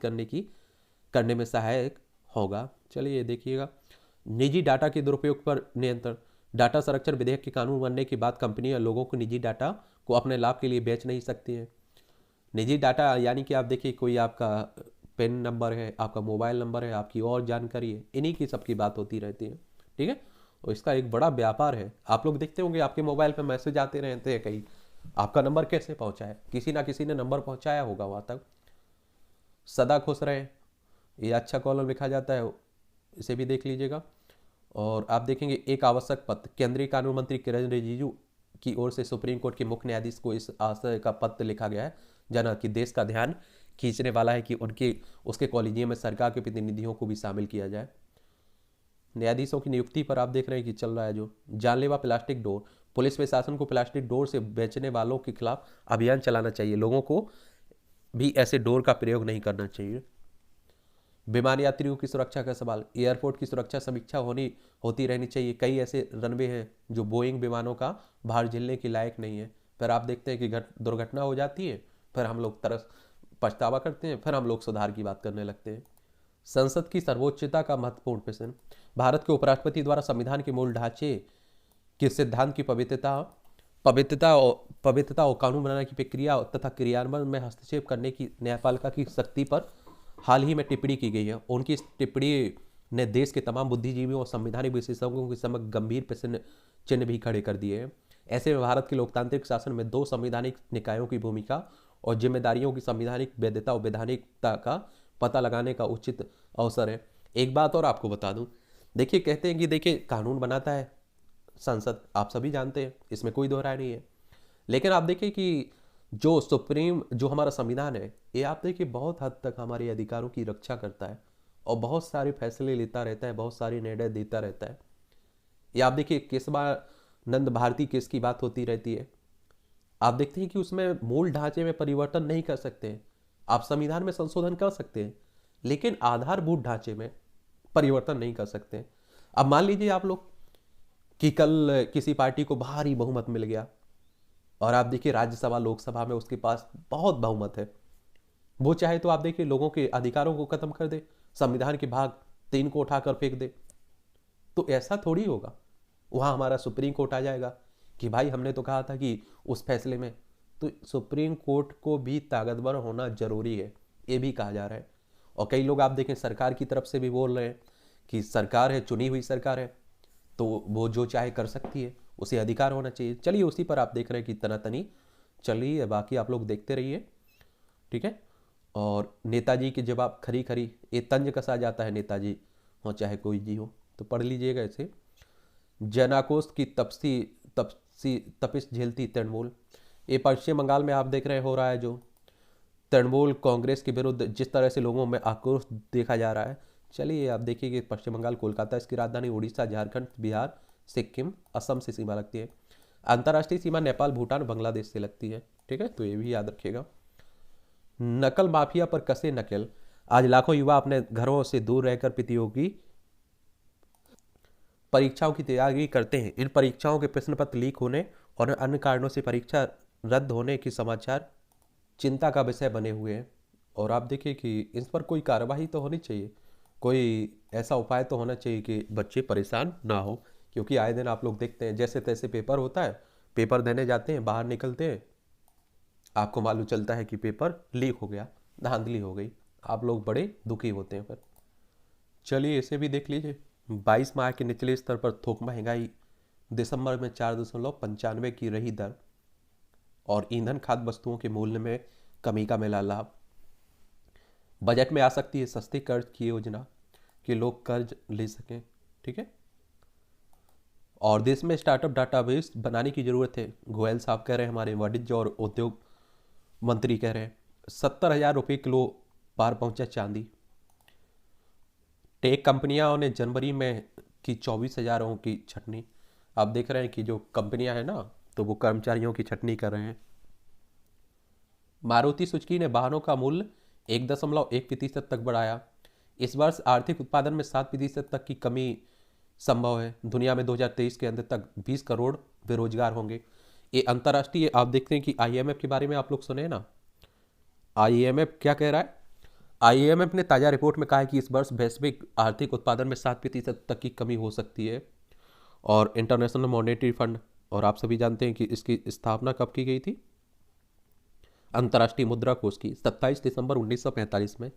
Speaker 1: करने में सहायक होगा। चलिए देखिएगा, निजी डाटा के दुरुपयोग पर नियंत्रण। डाटा संरक्षण विधेयक के कानून बनने के बाद कंपनियां लोगों को निजी डाटा को अपने लाभ के लिए बेच नहीं सकती हैं। निजी डाटा यानी कि आप देखिए कोई आपका पेन नंबर है, आपका मोबाइल नंबर है, आपकी और जानकारी है, इन्हीं की सबकी बात होती रहती है। ठीक है, और इसका एक बड़ा व्यापार है। आप लोग देखते होंगे आपके मोबाइल पर मैसेज आते रहते हैं, कहीं आपका नंबर कैसे पहुंचा है, किसी ना किसी ने नंबर पहुंचाया होगा वहां तक। सदा खुश रहें, ये अच्छा कॉलम लिखा जाता है, इसे भी देख लीजिएगा। और आप देखेंगे एक आवश्यक पत्र, केंद्रीय कानून मंत्री किरण रिजिजू की ओर से सुप्रीम कोर्ट के मुख्य न्यायाधीश को इस आशय का पत्र लिखा गया है जना कि देश का ध्यान खींचने वाला है कि उसके कॉलेजियम में सरकार के प्रतिनिधियों को भी शामिल किया जाए। न्यायाधीशों की नियुक्ति पर आप देख रहे हैं कि चल रहा है जो जानलेवा प्लास्टिक डोर। पुलिस प्रशासन को प्लास्टिक डोर से बेचने वालों के खिलाफ अभियान चलाना चाहिए, लोगों को भी ऐसे डोर का प्रयोग नहीं करना चाहिए। विमान यात्रियों की सुरक्षा का सवाल, एयरपोर्ट की सुरक्षा समीक्षा होती रहनी चाहिए। कई ऐसे रनवे हैं जो बोइंग विमानों का भार झेलने के लायक नहीं है। फिर आप देखते हैं कि दुर्घटना हो जाती है, फिर हम लोग पछतावा करते हैं, फिर हम लोग सुधार की बात करने लगते हैं। संसद की सर्वोच्चता का महत्वपूर्ण प्रश्न, भारत के उपराष्ट्रपति द्वारा संविधान के मूल ढांचे के सिद्धांत की पवित्रता और कानून बनाने की प्रक्रिया तथा क्रियान्वयन में हस्तक्षेप करने की न्यायपालिका की शक्ति पर हाल ही में टिप्पणी की गई है। उनकी इस टिप्पणी ने देश के तमाम बुद्धिजीवियों और संवैधानिक विशेषज्ञों के समक्ष गंभीर प्रश्न चिन्ह भी खड़े कर दिए हैं। ऐसे में भारत के लोकतांत्रिक शासन में दो संवैधानिक निकायों की भूमिका और जिम्मेदारियों की संवैधानिक वैधता और वैधानिकता का पता लगाने का उचित अवसर है। एक बात और आपको बता दूं, देखिए कहते हैं कि देखिए कानून बनाता है संसद, आप सभी जानते हैं, इसमें कोई दो राय नहीं है। लेकिन आप देखिए कि जो हमारा संविधान है, ये आप देखिए बहुत हद तक हमारे अधिकारों की रक्षा करता है और बहुत सारे फैसले लेता रहता है, बहुत सारे निर्णय देता रहता है। ये आप देखिए केशवानंद भारती केस की बात होती रहती है, आप देखते हैं कि उसमें मूल ढांचे में परिवर्तन नहीं कर सकते। आप संविधान में संशोधन कर सकते हैं लेकिन आधारभूत ढांचे में परिवर्तन नहीं कर सकते। अब मान लीजिए आप लोग कि कल किसी पार्टी को भारी बहुमत मिल गया और आप देखिए राज्यसभा लोकसभा में उसके पास बहुत बहुमत है, वो चाहे तो आप देखिए लोगों के अधिकारों को खत्म कर दे, संविधान के भाग 3 को उठाकर फेंक दे। तो ऐसा थोड़ी होगा, वहां हमारा सुप्रीम कोर्ट आ जाएगा कि भाई हमने तो कहा था कि उस फैसले में, तो सुप्रीम कोर्ट को भी ताकतवर होना जरूरी है, ये भी कहा जा रहा है। और कई लोग आप देखें सरकार की तरफ से भी बोल रहे हैं कि सरकार है, चुनी हुई सरकार है, तो वो जो चाहे कर सकती है, उसे अधिकार होना चाहिए। चलिए उसी पर आप देख रहे हैं कि तनातनी चलिए, बाकी आप लोग देखते रहिए, ठीक है। और नेताजी के जवाब खरी खरी, ये तंज कसा जाता है नेताजी हो चाहे कोई जी हो, तो पढ़ लीजिएगा इसे। जनाकोश की तपिश झेलती तृणमूल, ये पश्चिम बंगाल में आप देख रहे हो रहा है जो तृणमूल कांग्रेस के विरुद्ध जिस तरह से लोगों में आक्रोश देखा जा रहा है। चलिए आप देखिए कि पश्चिम बंगाल कोलकाता, इसकी राजधानी उड़ीसा, झारखंड, बिहार, सिक्किम, असम से सीमा लगती है। अंतर्राष्ट्रीय सीमा नेपाल, भूटान, बांग्लादेश से लगती है, ठीक है, तो ये भी याद रखिएगा। नकल माफिया पर कसे नकेल, आज लाखों युवा अपने घरों से दूर रहकर प्रतियोगी परीक्षाओं की तैयारी करते हैं। इन परीक्षाओं के प्रश्न पत्र लीक होने और अन्य कारणों से परीक्षा रद्द होने के समाचार चिंता का विषय बने हुए हैं। और आप देखिए कि इस पर कोई कार्रवाई तो होनी चाहिए, कोई ऐसा उपाय तो होना चाहिए कि बच्चे परेशान ना हो, क्योंकि आए दिन आप लोग देखते हैं जैसे तैसे पेपर होता है, पेपर देने जाते हैं, बाहर निकलते हैं, आपको मालूम चलता है कि पेपर लीक हो गया, धांधली हो गई, आप लोग बड़े दुखी होते हैं। फिर चलिए इसे भी देख लीजिए। 22 माह के निचले स्तर पर थोक महंगाई, दिसंबर में 4.95 की रही दर, और ईंधन खाद्य वस्तुओं के मूल्य में कमी का मिला लाभ। बजट में आ सकती है सस्ती कर्ज की योजना कि लोग कर्ज ले सकें, ठीक है। और देश में स्टार्टअप डाटाबेस बनाने की जरूरत है, गोयल साहब कह रहे हैं, हमारे वाणिज्य और उद्योग मंत्री कह रहे हैं। 70,000 रुपये किलो पार पहुंचा चांदी। टेक कंपनियों ने जनवरी में की 24,000 की छटनी। आप देख रहे हैं कि जो कंपनियां हैं ना, तो वो कर्मचारियों की छटनी कर रहे हैं। मारुति सुजुकी ने वाहनों का मूल्य 1.1% तक बढ़ाया। इस वर्ष आर्थिक उत्पादन में 7% तक की कमी संभव है। दुनिया में 2023 के अंत तक 20 करोड़ बेरोजगार होंगे। ये अंतर्राष्ट्रीय, आप देखते हैं कि आईएमएफ के बारे में आप लोग सुने ना, आईएमएफ क्या कह रहा है? आईएमएफ ने ताज़ा रिपोर्ट में कहा है कि इस वर्ष वैश्विक आर्थिक उत्पादन में 7% तक की कमी हो सकती है। और इंटरनेशनल मॉनेटरी फंड, और आप सभी जानते हैं कि इसकी स्थापना कब की गई थी? अंतर्राष्ट्रीय मुद्रा कोष की 27 दिसंबर 1945 में।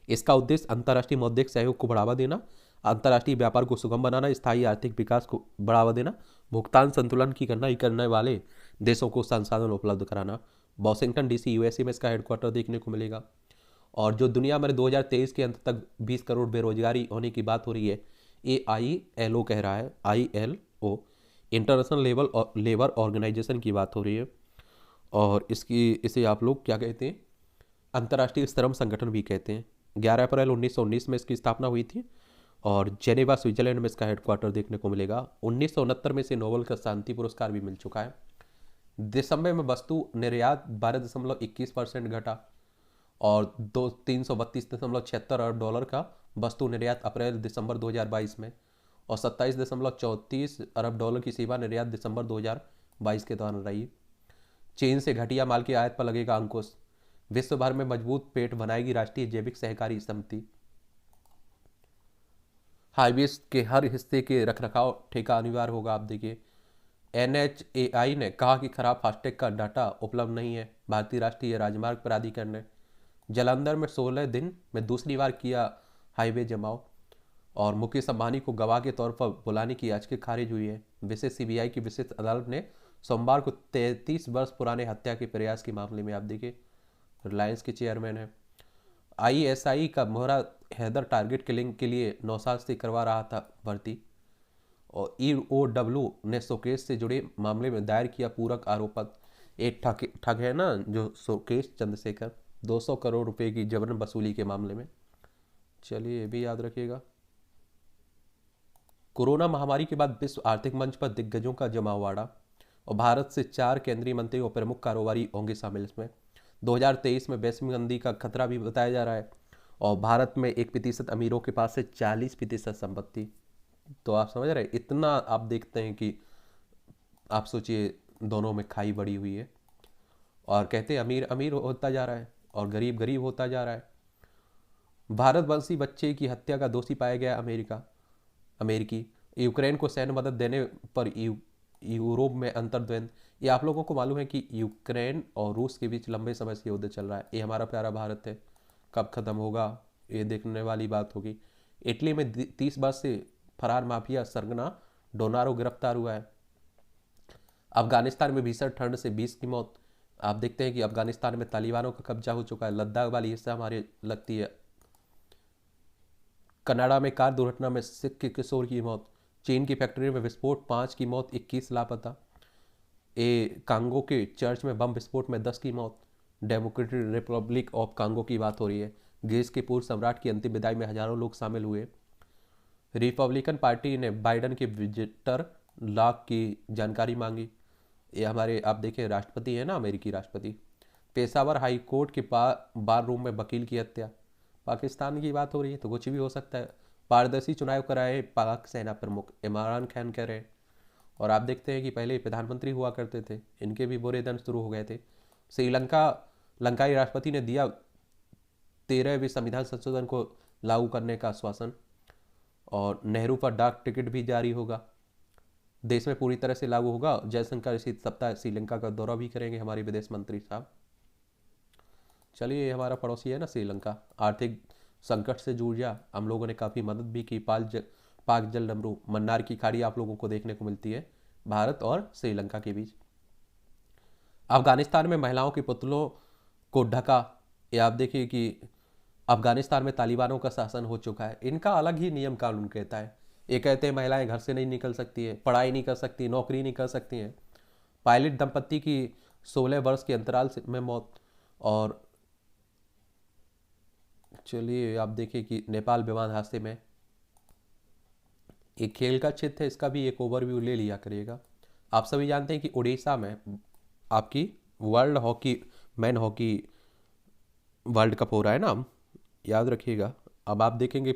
Speaker 1: इसका उद्देश्य अंतर्राष्ट्रीय मौद्रिक सहयोग को बढ़ावा देना, अंतर्राष्ट्रीय व्यापार को सुगम बनाना, स्थायी आर्थिक विकास को बढ़ावा देना, भुगतान संतुलन की गणना करने वाले देशों को संसाधन उपलब्ध कराना। वॉशिंगटन डीसी यूएसए में इसका हेडक्वार्टर देखने को मिलेगा। और जो दुनिया में 2023 के अंत तक 20 करोड़ बेरोजगारी होने की बात हो रही है, ये ILO कह रहा है। ILO, इंटरनेशनल लेबर ऑर्गेनाइजेशन की बात हो रही है। और इसे आप लोग क्या कहते हैं? अंतर्राष्ट्रीय श्रम संगठन भी कहते हैं। 11 अप्रैल 1919 में इसकी स्थापना हुई थी और जेनेवा स्विट्जरलैंड में इसका हेडक्वार्टर देखने को मिलेगा। 1969 में इसे नोबेल का शांति पुरस्कार भी मिल चुका है। दिसंबर में वस्तु निर्यात 12.21% घटा और 332.76 अरब डॉलर का वस्तु निर्यात अप्रैल दिसंबर 2022 में, और 27.34 अरब डॉलर की सेवा निर्यात दिसंबर 2022 के दौरान रही। चीन से घटिया माल की आयात पर लगेगा अंकुश। विश्व भर में मजबूत पेट बनाएगी राष्ट्रीय जैविक सहकारी समिति। हाईवेज के हर हिस्से के रखरखाव ठेका अनिवार्य होगा। आप देखिए, NHAI ने कहा कि खराब फास्टैग का डाटा उपलब्ध नहीं है। भारतीय राष्ट्रीय राजमार्ग प्राधिकरण ने जालंधर में 16 दिन में दूसरी बार किया हाईवे जमाव, और मुकेश अंबानी को गवाह के तौर पर बुलाने की याचिका खारिज हुई है। विशेष CBI की विशेष अदालत ने सोमवार को 33 वर्ष पुराने हत्या के प्रयास के मामले में, आप देखिए, रिलायंस के चेयरमैन है। ISI का मोहरा हैदर टारगेट किलिंग के लिए 9 साल से करवा रहा था भर्ती। और EOW ने शोकेश से जुड़े मामले में दायर किया पूरक आरोप पत्र। एक ठग है ना जो शोकेश चंद्रशेखर, 200 करोड़ रुपए की जबरन वसूली के मामले में। चलिए ये भी याद रखिएगा। कोरोना महामारी के बाद विश्व आर्थिक मंच पर दिग्गजों का जमावड़ा, और भारत से 4 केंद्रीय मंत्री और प्रमुख कारोबारी होंगे शामिल इसमें। 2023 में वैश्विक मंदी का खतरा भी बताया जा रहा है, और भारत में 1% अमीरों के पास से 40% संपत्ति। तो आप समझ रहे हैं, इतना आप देखते हैं कि आप सोचिए दोनों में खाई बड़ी हुई है। और कहते हैं अमीर अमीर होता जा रहा है और गरीब गरीब होता जा रहा है। भारतवंशी बच्चे की हत्या का दोषी पाया गया अमेरिकी। यूक्रेन को सैन्य मदद देने पर यूरोप में अंतर्द्वंद। ये आप लोगों को मालूम है कि यूक्रेन और रूस के बीच लंबे समय से युद्ध चल रहा है। ये हमारा प्यारा भारत है, कब खत्म होगा ये देखने वाली बात होगी। इटली में 30 वर्ष से फरार माफिया सरगना डोनारो गिरफ्तार हुआ है। अफगानिस्तान में भीषण ठंड से 20 की मौत। आप देखते हैं कि अफगानिस्तान में तालिबानों का कब्जा हो चुका है। लद्दाख वाली हिस्सा हमारी लगती है। कनाडा में कार दुर्घटना में सिख किशोर की मौत। चीन की फैक्ट्री में विस्फोट, 5 की मौत, 21 लापता। कांगो के चर्च में बम विस्फोट में 10 की मौत। डेमोक्रेटिक रिपब्लिक ऑफ कांगो की बात हो रही है। ग्रीस के पूर्व सम्राट की अंतिम विदाई में हजारों लोग शामिल हुए। रिपब्लिकन पार्टी ने बाइडन के विजिटर लॉग की जानकारी मांगी। ये हमारे आप देखें राष्ट्रपति है ना, अमेरिकी राष्ट्रपति। पेशावर हाई कोर्ट के बार रूम में वकील की हत्या। पाकिस्तान की बात हो रही है तो कुछ भी हो सकता है। पारदर्शी चुनाव कराए पाक सेना प्रमुख, इमरान खान कह रहे हैं। और आप देखते हैं कि पहले प्रधानमंत्री हुआ करते थे, इनके भी बुरे दिन शुरू हो गए थे। लंकाई राष्ट्रपति ने दिया 13वें संविधान संशोधन को लागू करने का आश्वासन। और नेहरू पर डाक टिकट भी जारी होगा, देश में पूरी तरह से लागू होगा। जयशंकर इसी सप्ताह श्रीलंका का दौरा भी करेंगे हमारे विदेश मंत्री साहब। चलिए, हमारा पड़ोसी है ना श्रीलंका, आर्थिक संकट से जूझ जा, हम लोगों ने काफ़ी मदद भी की। पाक जल डमरू मन्नार की खाड़ी आप लोगों को देखने को मिलती है भारत और श्रीलंका के बीच। अफगानिस्तान में महिलाओं के पुतलों को ढका। ये आप देखिए कि अफगानिस्तान में तालिबानों का शासन हो चुका है। इनका अलग ही नियम कानून कहता है। ये कहते हैं महिलाएं घर से नहीं निकल सकती है, पढ़ाई नहीं कर सकती, नौकरी नहीं कर सकती हैं। पायलट दंपत्ति की 16 वर्ष के अंतराल में मौत। और चलिए आप देखिए कि नेपाल विमान हादसे में, एक खेल का क्षेत्र है, इसका भी एक ओवरव्यू ले लिया करिएगा। आप सभी जानते हैं कि उड़ीसा में आपकी world hockey man hockey world cup हो रहा है ना, याद रखिएगा। अब आप देखेंगे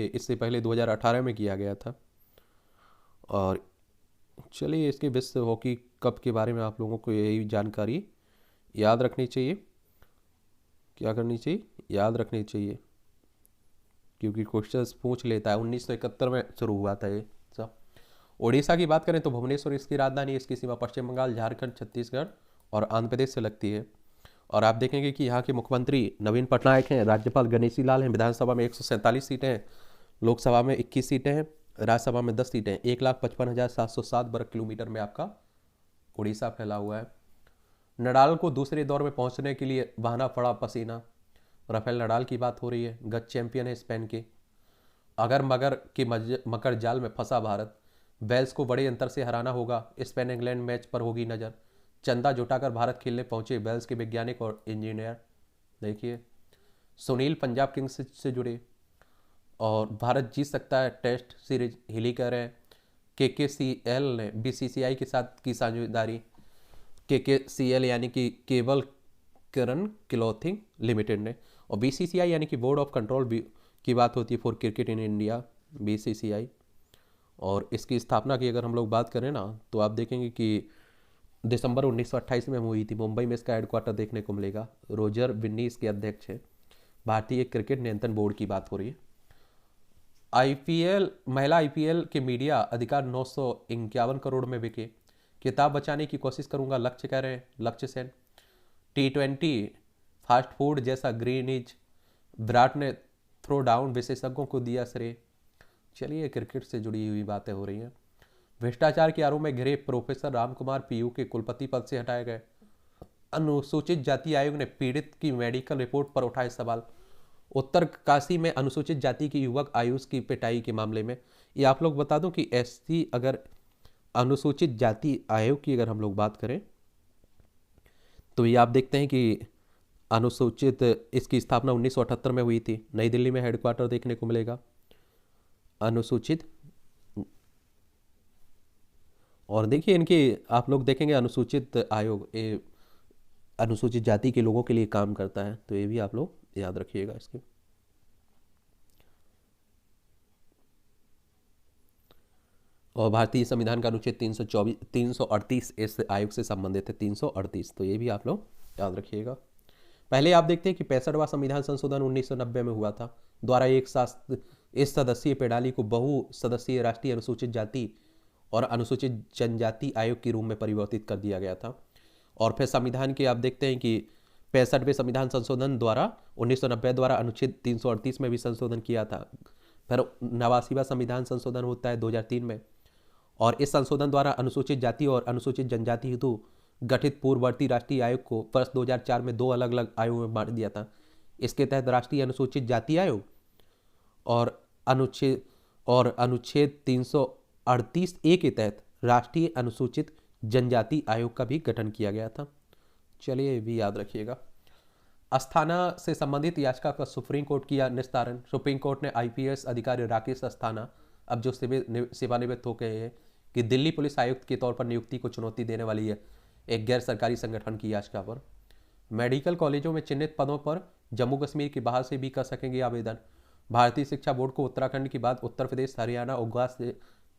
Speaker 1: इससे पहले 2018 में किया गया था। और चलिए इसके विश्व हॉकी कप के बारे में आप लोगों को यही जानकारी याद रखनी चाहिए। क्या करनी चाहिए? याद रखनी चाहिए, क्योंकि क्वेश्चंस पूछ लेता है। 1971 में शुरू हुआ था ये सब। उड़ीसा की बात करें तो भुवनेश्वर इसकी राजधानी, इसकी सीमा पश्चिम बंगाल, झारखंड, छत्तीसगढ़ और आंध्र प्रदेश से लगती है। और आप देखेंगे कि यहाँ के मुख्यमंत्री नवीन पटनायक हैं, राज्यपाल गणेशी लाल हैं, विधानसभा में 147 सीटें हैं, लोकसभा में 21 सीटें हैं, राज्यसभा में 10 सीटें हैं। 1,55,707 वर्ग किलोमीटर में आपका उड़ीसा फैला हुआ है। नडाल को दूसरे दौर में पहुंचने के लिए बहाना पड़ा पसीना। राफेल नडाल की बात हो रही है, गत चैंपियन है स्पेन के। अगर मगर के मकर जाल में फंसा भारत, वेल्स को बड़े अंतर से हराना होगा। स्पेन इंग्लैंड मैच पर होगी नज़र। चंदा जुटाकर भारत खेलने पहुंचे वेल्स के वैज्ञानिक और इंजीनियर। देखिए सुनील पंजाब किंग्स से जुड़े। और भारत जीत सकता है टेस्ट सीरीज, हिली कह रहे हैं। KKCL ने BCCI के साथ की साझेदारी। KKCL यानी कि केबल करण क्लॉथिंग लिमिटेड ने, और BCCI यानी कि बोर्ड ऑफ कंट्रोल की बात होती है for cricket in India, BCCI। और इसकी स्थापना की अगर हम लोग बात करें ना, तो आप देखेंगे कि दिसंबर 1928 में हुई थी। मुंबई में इसका हेडक्वार्टर देखने को मिलेगा। रोजर बिन्नी इसके अध्यक्ष हैं। भारतीय क्रिकेट नियंत्रण बोर्ड की बात हो रही है। IPL, महिला IPL के मीडिया अधिकार 951 करोड़ में बिके। किताब बचाने की कोशिश करूंगा, लक्ष्य कह रहे हैं, लक्ष्य सेन। T20 फास्ट फूड जैसा ग्रीनिज, विराट ने थ्रो डाउन विशेषज्ञों को दिया श्रेय। चलिए क्रिकेट से जुड़ी हुई बातें हो रही हैं। भ्रष्टाचार के आरोप में घिरे प्रोफेसर रामकुमार PU के कुलपति पद से हटाए गए। अनुसूचित जाति आयोग ने पीड़ित की मेडिकल रिपोर्ट पर उठाए सवाल। उत्तरकाशी में अनुसूचित जाति के युवक आयुष की पिटाई के मामले में, ये आप लोग बता दूं कि SC अगर अनुसूचित जाति आयोग की अगर हम लोग बात करें तो ये आप देखते हैं कि अनुसूचित, इसकी स्थापना 1978 में हुई थी। नई दिल्ली में हेडक्वार्टर देखने को मिलेगा अनुसूचित। और देखिए इनके आप लोग देखेंगे अनुसूचित आयोग अनुसूचित जाति के लोगों के लिए काम करता है, तो ये भी आप लोग याद रखिएगा इसके। और भारतीय संविधान का अनुच्छेद 338 इस आयोग से संबंधित है, 338, तो ये भी आप लोग याद रखिएगा। पहले आप देखते हैं कि 65वां संविधान संशोधन 1990 में हुआ था, द्वारा इस सदस्यीय प्रणाली को बहु सदस्यीय राष्ट्रीय अनुसूचित जाति और अनुसूचित जनजाति आयोग के रूप में परिवर्तित कर दिया गया था। और फिर संविधान के आप देखते हैं कि 65वें संविधान संशोधन द्वारा 1990 द्वारा अनुच्छेद 338 में भी संशोधन किया था। फिर 89वां संविधान संशोधन होता है 2003 में, और इस संशोधन द्वारा अनुसूचित जाति और अनुसूचित जनजाति हेतु गठित पूर्ववर्ती राष्ट्रीय आयोग को वर्ष 2004 में 2 अलग अलग आयोगों में बांट दिया था। इसके तहत राष्ट्रीय अनुसूचित जाति आयोग और अनुच्छेद 338A के तहत राष्ट्रीय अनुसूचित जनजाति आयोग का भी गठन किया गया था। चलिए ये भी याद रखिएगा। अस्थाना से संबंधित याचिका का सुप्रीम कोर्ट किया निस्तारण। सुप्रीम कोर्ट ने IPS अधिकारी राकेश अस्थाना, अब जो सेवानिवृत्त हो गए हैं, कि दिल्ली पुलिस आयुक्त के तौर पर नियुक्ति को चुनौती देने वाली है एक गैर सरकारी संगठन की याचिका पर। मेडिकल कॉलेजों में चिन्हित पदों पर जम्मू कश्मीर के बाहर से भी कर सकेंगे आवेदन। भारतीय शिक्षा बोर्ड को उत्तराखंड के बाद उत्तर प्रदेश, हरियाणा और गोवा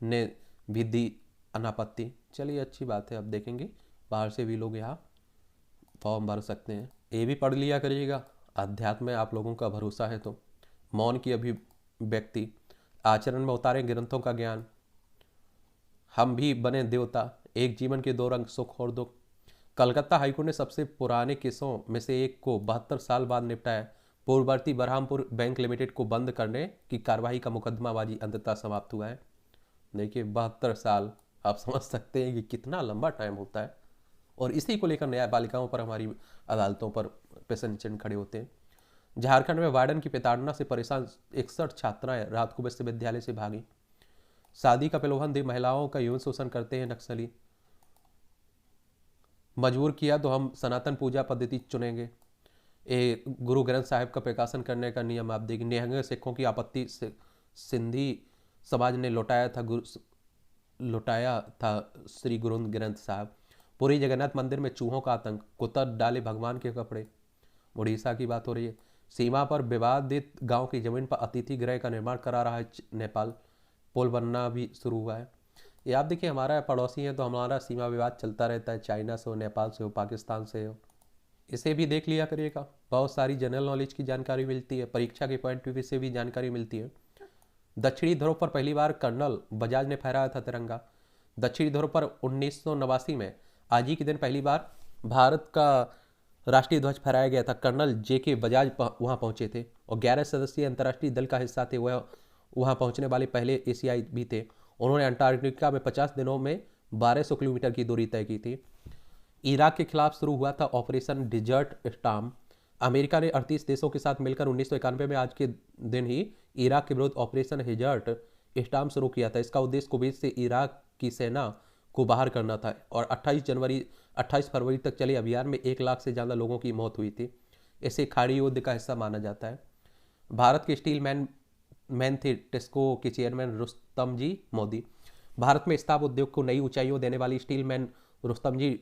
Speaker 1: ने भी दी अनापत्ति। चलिए अच्छी बात है, अब देखेंगे बाहर से भी लोग यहाँ फॉर्म भर सकते हैं। ये भी पढ़ लिया करिएगा, अध्यात्म में आप लोगों का भरोसा है तो। मौन की अभिव्यक्ति, आचरण में उतारें ग्रंथों का ज्ञान। हम भी बने देवता, एक जीवन के 2 रंग, सुख और दुख। कलकत्ता हाईकोर्ट ने सबसे पुराने केसों में से एक को 72 साल बाद निपटाया। पूर्ववर्ती बरहामपुर बैंक लिमिटेड को बंद करने की कार्रवाई का मुकदमाबाजी अंततः समाप्त हुआ है। देखिए 72 साल, आप समझ सकते हैं कि कितना लंबा टाइम होता है। और इसी को लेकर न्यायपालिकाओं पर, हमारी अदालतों पर प्रश्न चिन्ह खड़े होते हैं। झारखंड में वार्डन की प्रताड़ना से परेशान 61 छात्राएं रात को विश्वविद्यालय से भागी। शादी का प्रलोभन दे महिलाओं का यौन शोषण करते हैं नक्सली। मजबूर किया तो हम सनातन पूजा पद्धति चुनेंगे। गुरु ग्रंथ साहिब का प्रकाशन करने का नियम आप देखिए। निहंग सिखों की आपत्ति से सिंधी समाज ने लौटाया था श्री गुरु ग्रंथ साहब। पुरी जगन्नाथ मंदिर में चूहों का आतंक, कुतर डाले भगवान के कपड़े। उड़ीसा की बात हो रही है। सीमा पर विवादित गांव की जमीन पर अतिथि गृह का निर्माण करा रहा है नेपाल। पुल बनना भी शुरू हुआ है। ये आप देखिए, हमारा पड़ोसी है तो हमारा सीमा विवाद चलता रहता है, चाइना से हो, नेपाल से हो, पाकिस्तान से हो। इसे भी देख लिया करिएगा, बहुत सारी जनरल नॉलेज की जानकारी मिलती है, परीक्षा के पॉइंट ऑफ व्यू से भी जानकारी मिलती है। दक्षिणी ध्रुव पर पहली बार कर्नल बजाज ने फहराया था तिरंगा। दक्षिणी ध्रुव पर 1989 में आज ही के दिन पहली बार भारत का राष्ट्रीय ध्वज फहराया गया था। कर्नल JK बजाज वहां पहुंचे थे और 11 सदस्यीय अंतर्राष्ट्रीय दल का हिस्सा थे। वह वहां पहुंचने वाले पहले एशियाई भी थे। उन्होंने अंटार्कटिका में 50 दिनों में 1200 किलोमीटर की दूरी तय की थी। इराक के खिलाफ शुरू हुआ था ऑपरेशन डिजर्ट स्टार्म। अमेरिका ने 38 देशों के साथ मिलकर 1991 में आज के दिन ही इराक के विरुद्ध ऑपरेशन डिजर्ट स्टार्म शुरू किया था। इसका उद्देश्य कुवैत से इराक की सेना को बाहर करना था और 28 फरवरी तक चले अभियान में 1 लाख से ज़्यादा लोगों की मौत हुई थी। इसे खाड़ी युद्ध का हिस्सा माना जाता है। भारत के स्टील मैन थे टेस्को के चेयरमैन रुस्तम जी मोदी। भारत में इस्पात उद्योग को नई ऊंचाइयों देने वाली स्टील मैन रुस्तम जी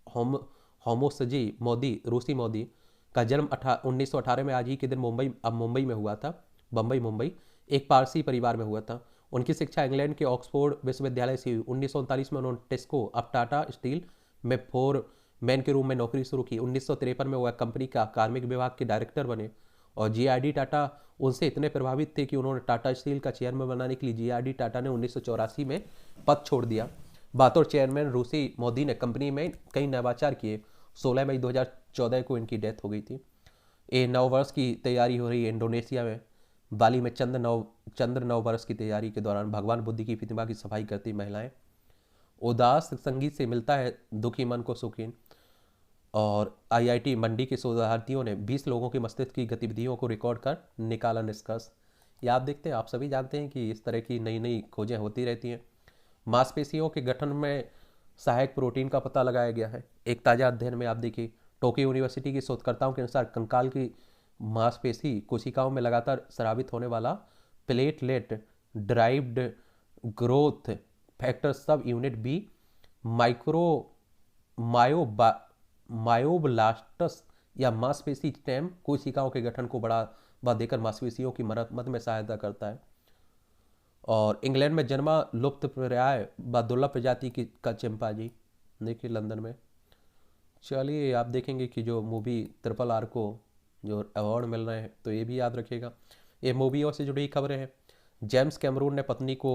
Speaker 1: होमोसजी मोदी, रूसी मोदी का जन्म 1918 में आज ही के दिन मुंबई में हुआ था। मुंबई एक पारसी परिवार में हुआ था। उनकी शिक्षा इंग्लैंड के ऑक्सफोर्ड विश्वविद्यालय से हुई। 1939 में उन्होंने टेस्को अब टाटा स्टील में फोरमैन के रूप में नौकरी शुरू की। 1953 में वह कंपनी का कार्मिक विभाग के डायरेक्टर बने और GRD टाटा उनसे इतने प्रभावित थे कि उन्होंने टाटा स्टील का चेयरमैन बनाने के लिए GRD टाटा ने 1984 में पद छोड़ दिया। बतौर चेयरमैन रूसी मोदी ने कंपनी में कई नवाचार किए। 16 मई 2014 को इनकी डेथ हो गई थी। ये नववर्ष की तैयारी हो रही है इंडोनेशिया में बाली में। चंद्र नववर्ष की तैयारी के दौरान भगवान बुद्ध की प्रतिमा की सफाई करती महिलाएं। उदास संगीत से मिलता है दुखी मन को सुकून। और IIT मंडी के शोधार्थियों ने 20 लोगों के मस्तिष्क की गतिविधियों को रिकॉर्ड कर निकाला निष्कर्ष। ये आप देखते हैं, आप सभी जानते हैं कि इस तरह की नई नई खोजें होती रहती हैं। मांसपेशियों के गठन में सहायक प्रोटीन का पता लगाया गया है। एक ताज़ा अध्ययन में आप देखिए, टोक्यो यूनिवर्सिटी के शोधकर्ताओं के अनुसार कंकाल की मांसपेशी कोशिकाओं में लगातार स्रावित होने वाला platelet derived growth factor sub unit B micro myoblasts या मांसपेशी स्टेम कोशिकाओं के गठन को बढ़ावा देकर मांसपेशियों की मरम्मत में सहायता करता है। और इंग्लैंड में जन्मा लुप्तप्राय व दुर्लभ प्रजाति की का चिंपांजी, देखिए लंदन में। चलिए, आप देखेंगे कि जो मूवी RRR को जो अवार्ड मिल रहे हैं तो ये भी याद रखिएगा। ये मूवियों से जुड़ी खबरें हैं। जेम्स कैमरून ने पत्नी को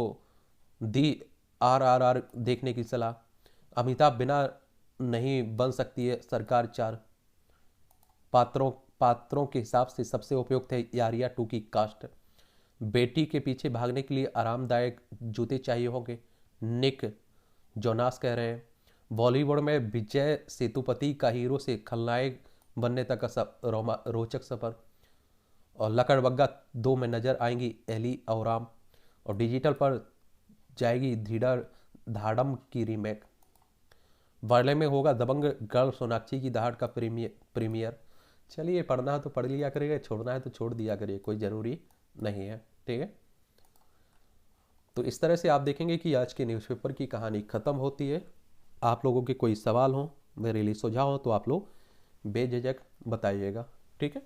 Speaker 1: दी RRR देखने की सलाह। अमिताभ बिना नहीं बन सकती है सरकार 4। पात्रों के हिसाब से सबसे उपयुक्त है यारिया 2 की कास्ट। बेटी के पीछे भागने के लिए आरामदायक जूते चाहिए होंगे, निक जोनास कह रहे हैं। बॉलीवुड में विजय सेतुपति का हीरो से खलनायक बनने तक का रोचक सफर। और लकड़बग्गा 2 में नजर आएंगी एली औराम। और डिजिटल पर जाएगी धीडर धाड़म की रीमेक। बर्ले में होगा दबंग गर्ल सोनाक्षी की दहाड़ का प्रीमियर। चलिए, पढ़ना है तो पढ़ लिया करिए, छोड़ना है तो छोड़ दिया करिए, कोई ज़रूरी नहीं है, ठीक है। तो इस तरह से आप देखेंगे कि आज के न्यूज़पेपर की कहानी ख़त्म होती है। आप लोगों के कोई सवाल हो, मेरे लिए सुझाव हो तो आप लोग बेझिझक बताइएगा, ठीक है।